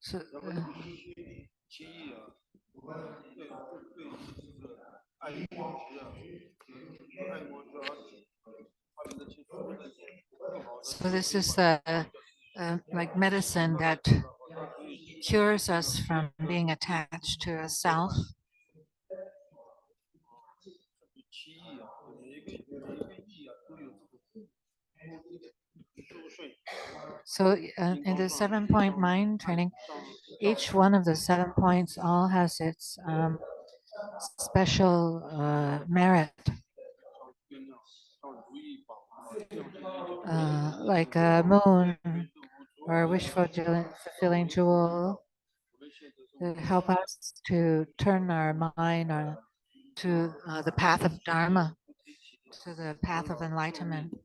So, So this is the like medicine that cures us from being attached to a self. So in the 7-point mind training, each one of the 7 points all has its special merit. Like a moon or a wish fulfilling jewel to help us to turn our mind to the path of Dharma, to the path of enlightenment.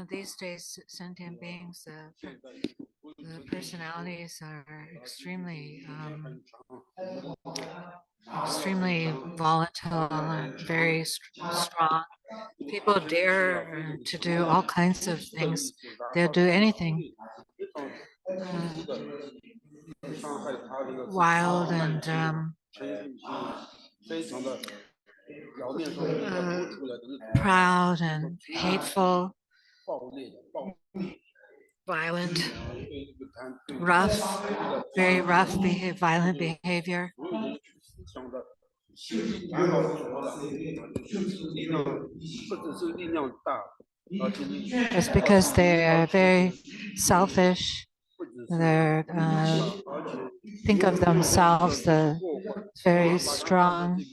These days, sentient beings, the personalities are extremely volatile and very strong. People dare to do all kinds of things. They'll do anything. Wild and proud and hateful, violent, rough, very rough violent behavior. Just because they're very selfish, they think of themselves the very strong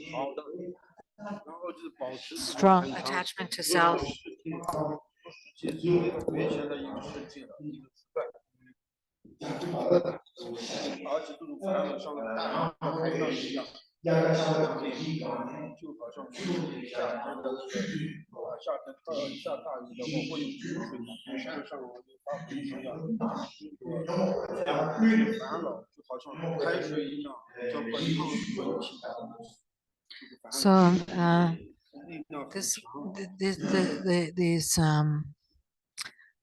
attachment to self. So these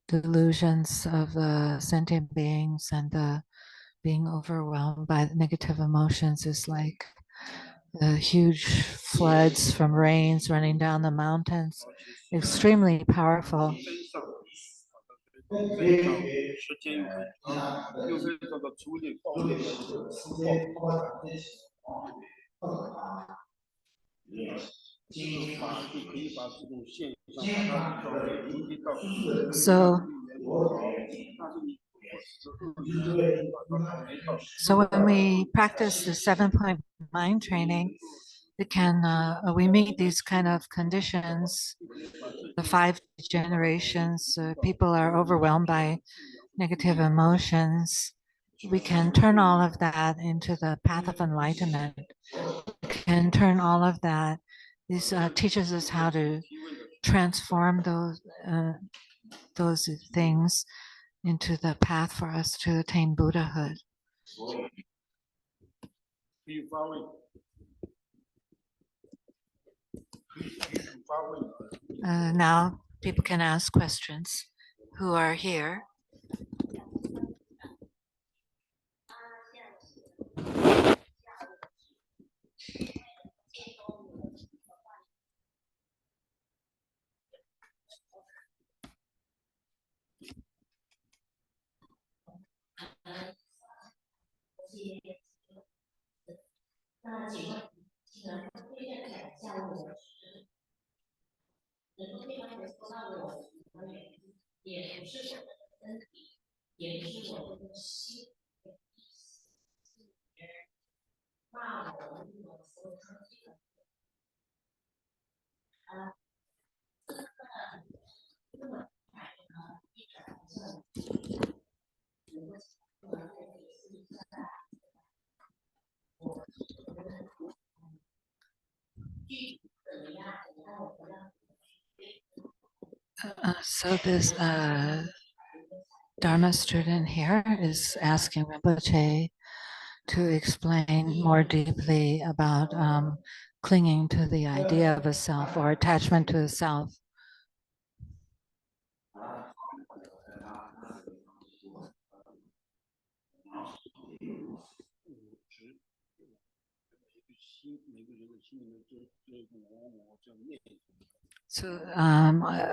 delusions of the sentient beings and the being overwhelmed by the negative emotions is like the huge floods from rains running down the mountains, extremely powerful. So when we practice the 7-point mind training, we meet these kind of conditions. The 5 generations, people are overwhelmed by negative emotions. We can turn all of that into the path of enlightenment. We can turn all of that. This teaches us how to transform those things into the path for us to attain Buddhahood. Now people can ask questions who are here. So this Dharma student here is asking Rinpoche to explain more deeply about clinging to the idea of a self or attachment to a self. So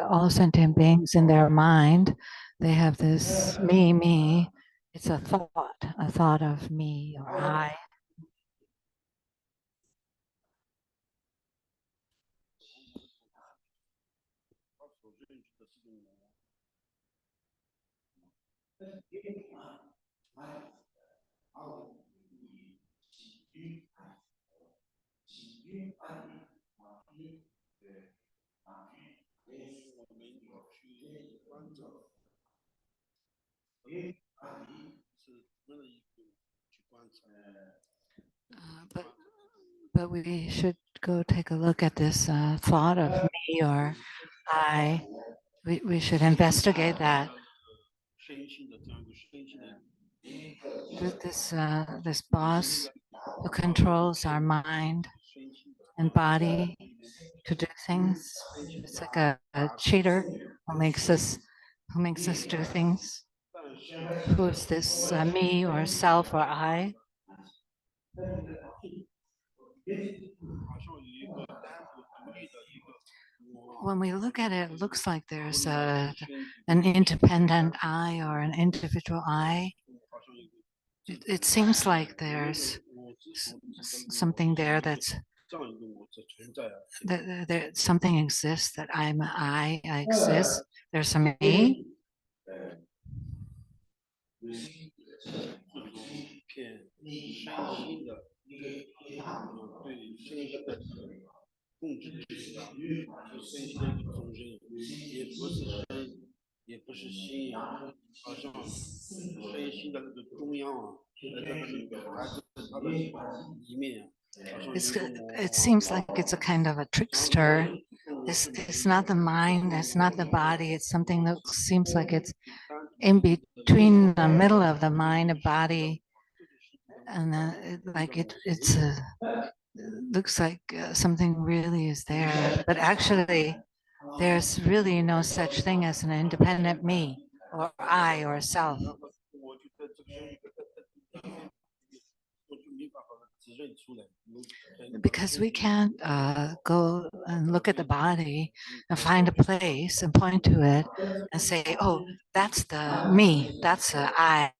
all sentient beings in their mind, they have this me. It's a thought of me or I. But we should go take a look at this thought of me or I. We should investigate that. This boss who controls our mind and body to do things. It's like a cheater who makes us do things. Who is this me or self or I? When we look at it, it looks like there's an independent I or an individual I. It seems like there's something there that something exists, that I exist. There's a me. It seems like it's a kind of a trickster. It's not the mind, it's not the body, it's something that seems like it's in between the middle of the mind and body, and looks like something really is there, but actually there's really no such thing as an independent me or I or self. Because we can't go and look at the body and find a place and point to it and say, oh, that's the me, that's the I.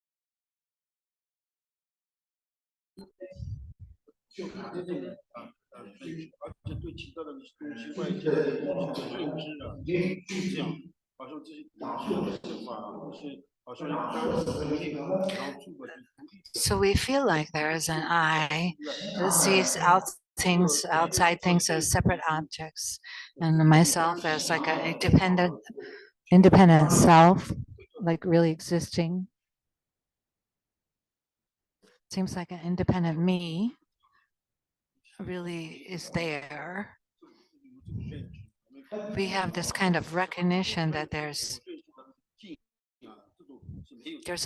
So we feel like there is an I that sees outside things as separate objects, and myself as like a independent self, like really existing. Seems like an independent me really is there. We have this kind of recognition that there's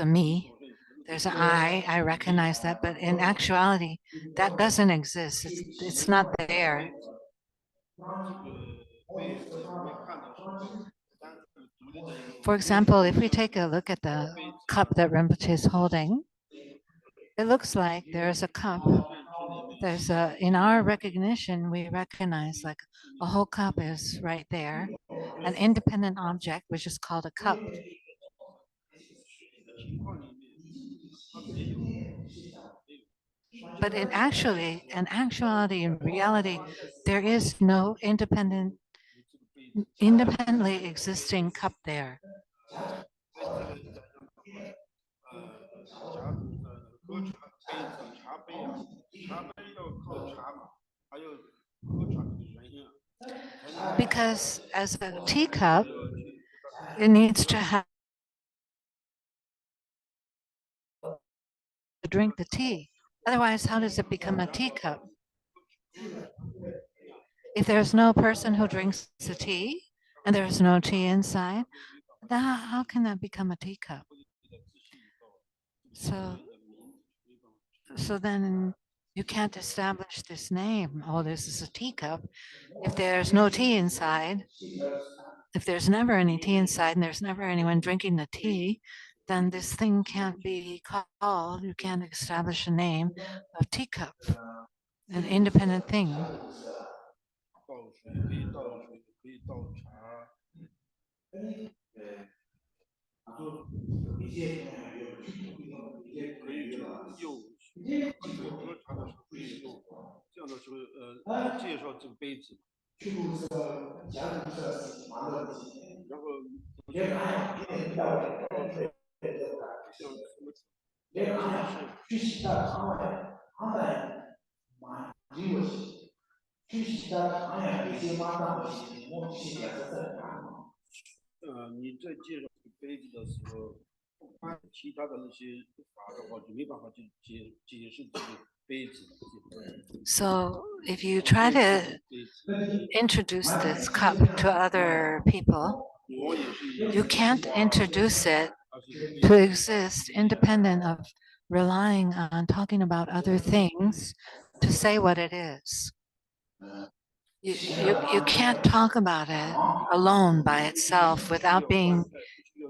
a me, there's an I recognize that, but in actuality, that doesn't exist. It's not there. For example, if we take a look at the cup that Rinpoche is holding, it looks like there's a cup. In our recognition, we recognize like a whole cup is right there, an independent object, which is called a cup. But in actuality, in reality, there is no independently existing cup there. Because as a teacup, it needs to have to drink the tea. Otherwise, how does it become a teacup? If there's no person who drinks the tea and there's no tea inside, then how can that become a teacup? So then you can't establish this name. Oh, this is a teacup. If there's no tea inside, if there's never any tea inside and there's never anyone drinking the tea, then this thing can't be called, you can't establish a name of teacup. an independent thing. 倒水可以倒水，可以倒茶。可以用水喝茶的时候可以用，这样的时候来介绍这个杯子。然后我就倒水，像什么解释。你在介绍这个杯子的时候，不按其他的那些法的话，就没办法去解释这个杯子。So if you try to introduce this cup to other people, you can't introduce it to exist independent of relying on talking about other things to say what it is. You can't talk about it alone by itself without being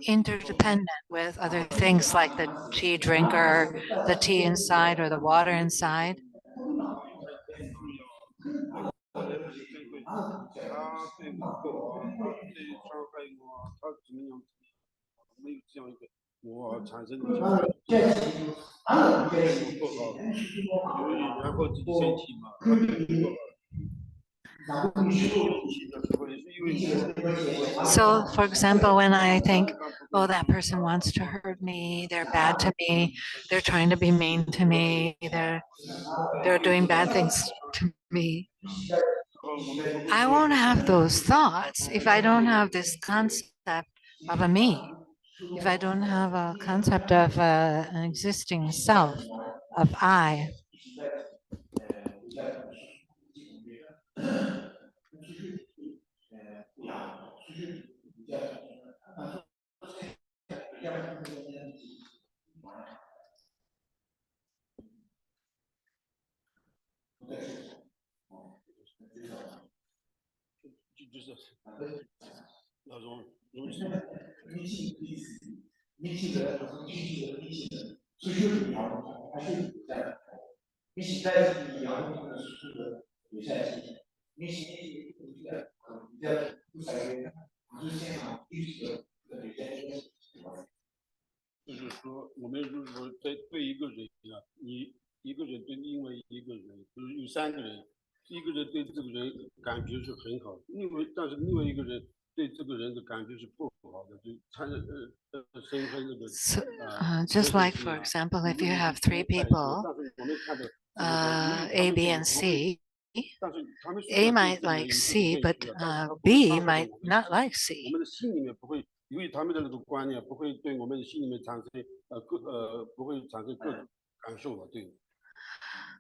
interdependent with other things like the tea drinker, the tea inside, or the water inside. 他对我不好，他对伤害我，他怎么样？没有这样一个我产生的这个对我不好，然后自己生气嘛，他对我不好。So, for example, when I think, oh, that person wants to hurt me, they're bad to me, they're trying to be mean to me, they're doing bad things to me, I won't have those thoughts if I don't have this concept of a me, if I don't have a concept of an existing self, of I.就是说，我们如果在对一个人啊，你一个人对另外一个人，就是有三个人，一个人对这个人感觉是很好，但是另外一个人对这个人的感觉是不好的，就他身份那个 just like, for example, if you have three people, A, B, and C, A might like C, but B might not like C. 我们的心里面不会，由于他们的那个观念，不会对我们的心里面产生不会产生各种感受了，对。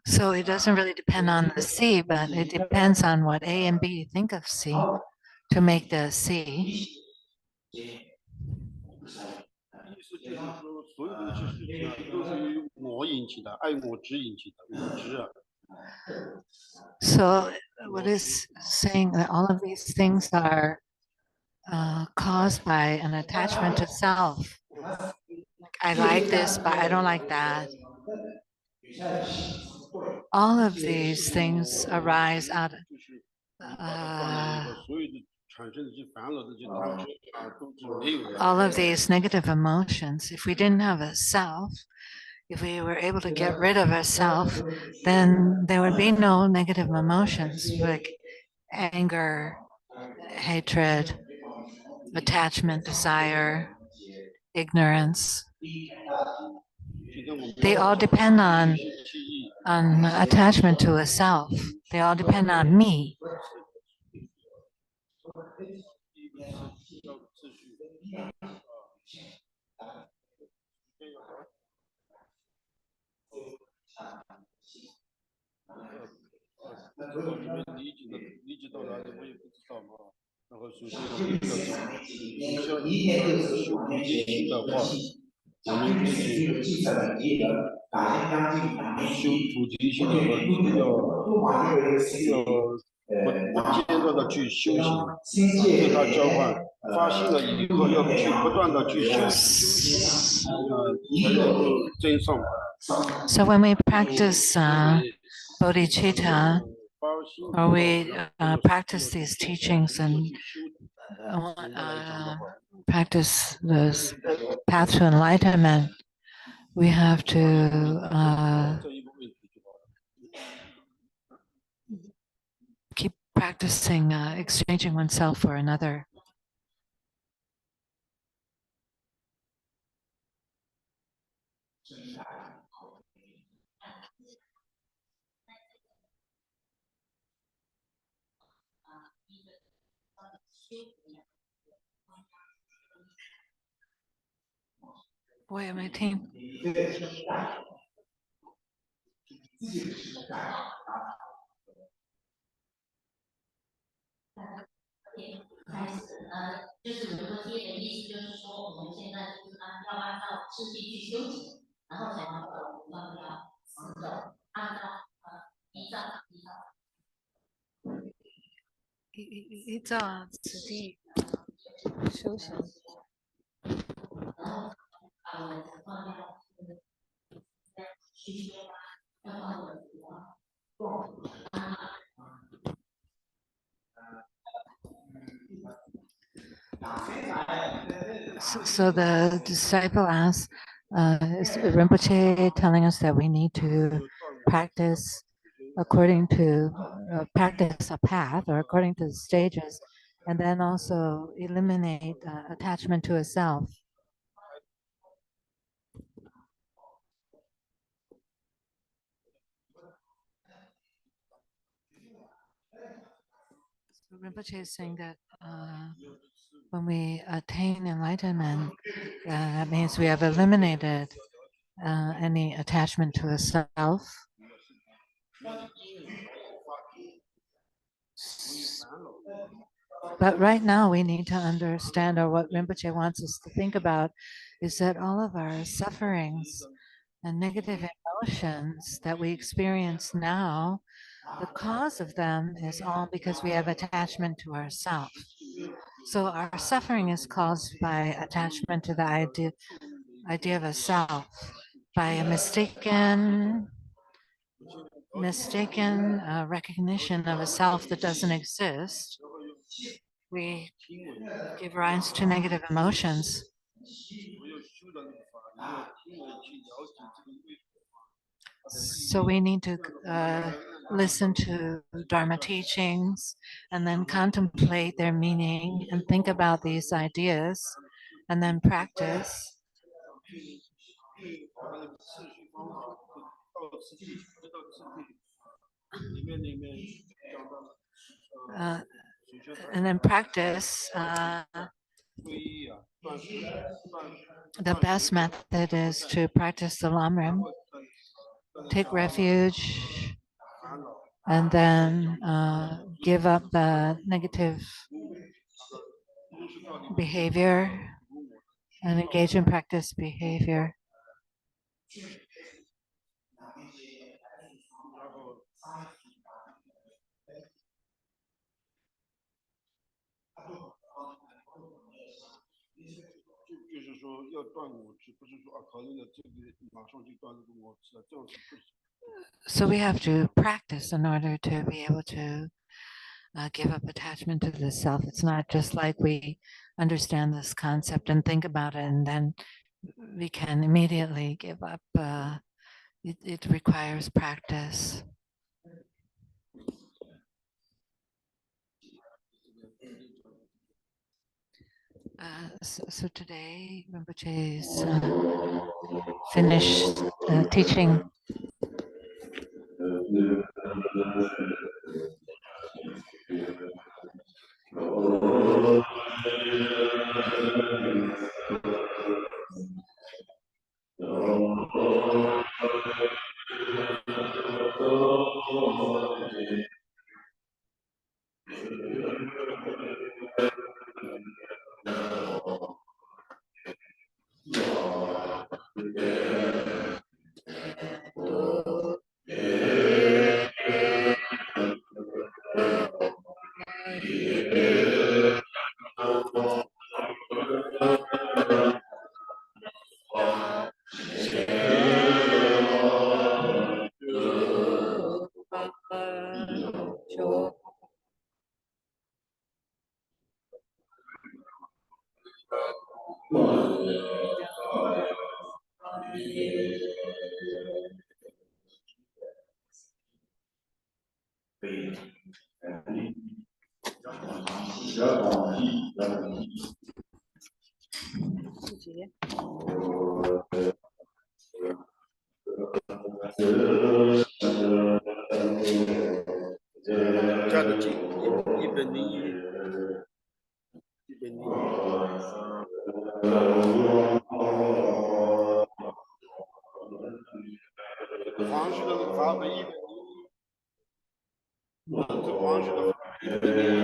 So it doesn't really depend on the C, but it depends on what A and B think of C to make the C. 意思就是说，所有的这些事情啊，都是由我引起的，爱我执引起的，我执啊。So what is saying that all of these things are caused by an attachment to self. Like, I like this, but I don't like that. All of these things arise out of all of these negative emotions. If we didn't have a self, if we were able to get rid of ourself, then there would be no negative emotions like anger, hatred, attachment, desire, ignorance. They all depend on attachment to a self. They all depend on me. So when we practice bodhicitta, 发心 or 菩萨 we 或者 practice 是 these 自己 teachings 自 and 己修的。 总的来讲的 uh, 话， practice this path to enlightenment, we have to 这一个问题就好了。 keep practicing exchanging oneself for another. Boy, my team. So the disciple asks, is Rinpoche telling us that we need to practice according to practice a path or according to the stages, and then also eliminate attachment to a self? So Rinpoche is saying that when we attain enlightenment, that means we have eliminated any attachment to a self. But right now we need to understand, or what Rinpoche wants us to think about, is that all of our sufferings and negative emotions that we experience now, the cause of them is all because we have attachment to ourself. So our suffering is caused by attachment to the idea of a self, by a mistaken recognition of a self that doesn't exist. We give rise to negative emotions. So we need to listen to Dharma teachings and then contemplate their meaning and think about these ideas and then practice. And then practice. The best method is to practice the Lamrim, take refuge, and then give up the negative behavior and engage in practice behavior. So we have to practice in order to be able to give up attachment to the self. It's not just like we understand this concept and think about it and then we can immediately give up. It requires practice. So today, Rinpoche's finished teaching. 加的近101，101。黄氏的法本101，这黄氏的法本101。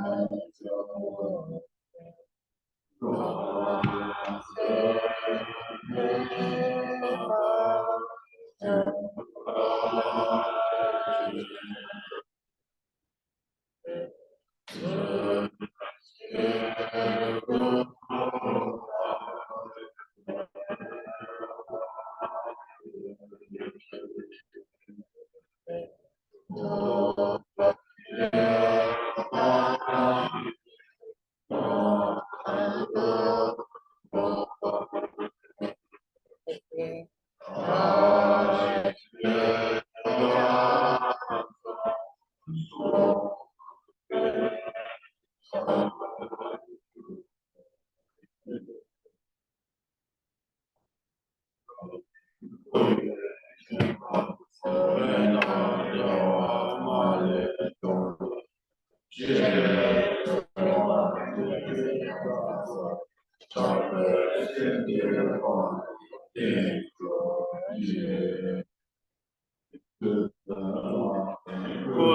不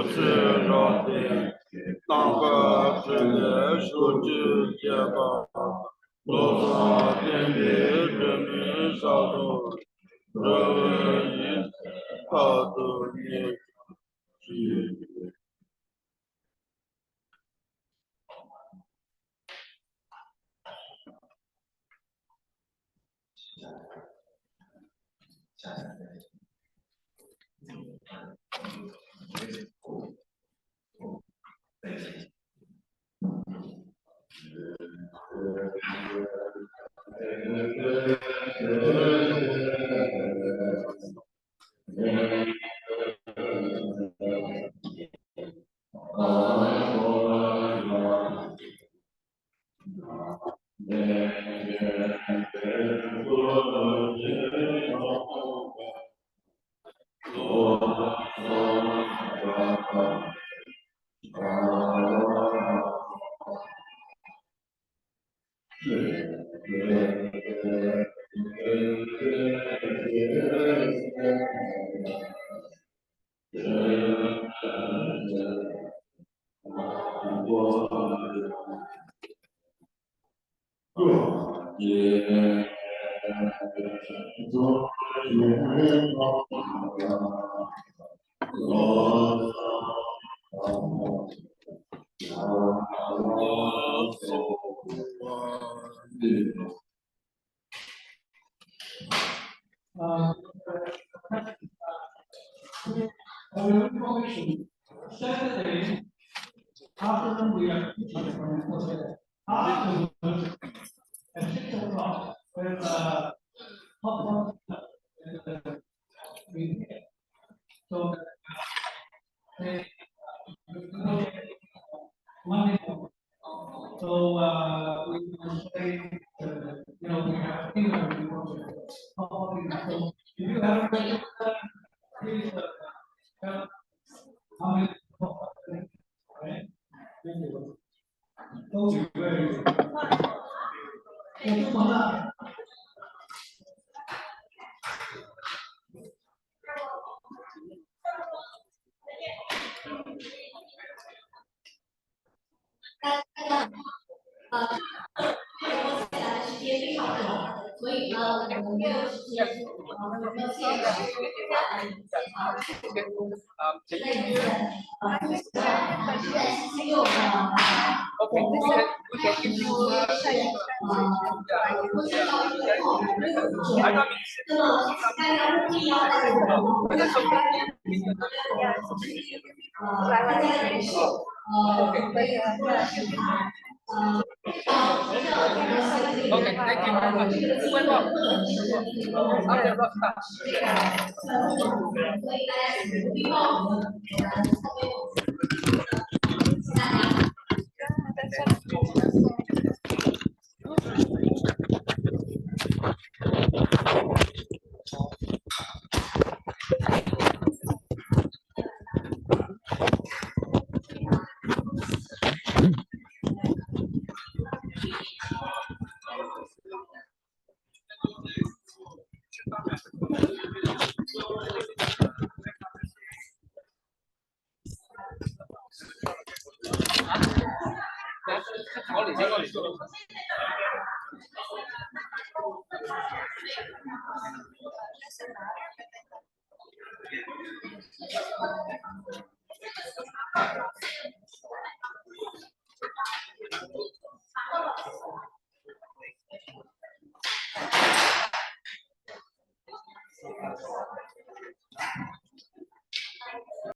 知道的，当个只的数据结果，多少天的人民少数，这一套的你。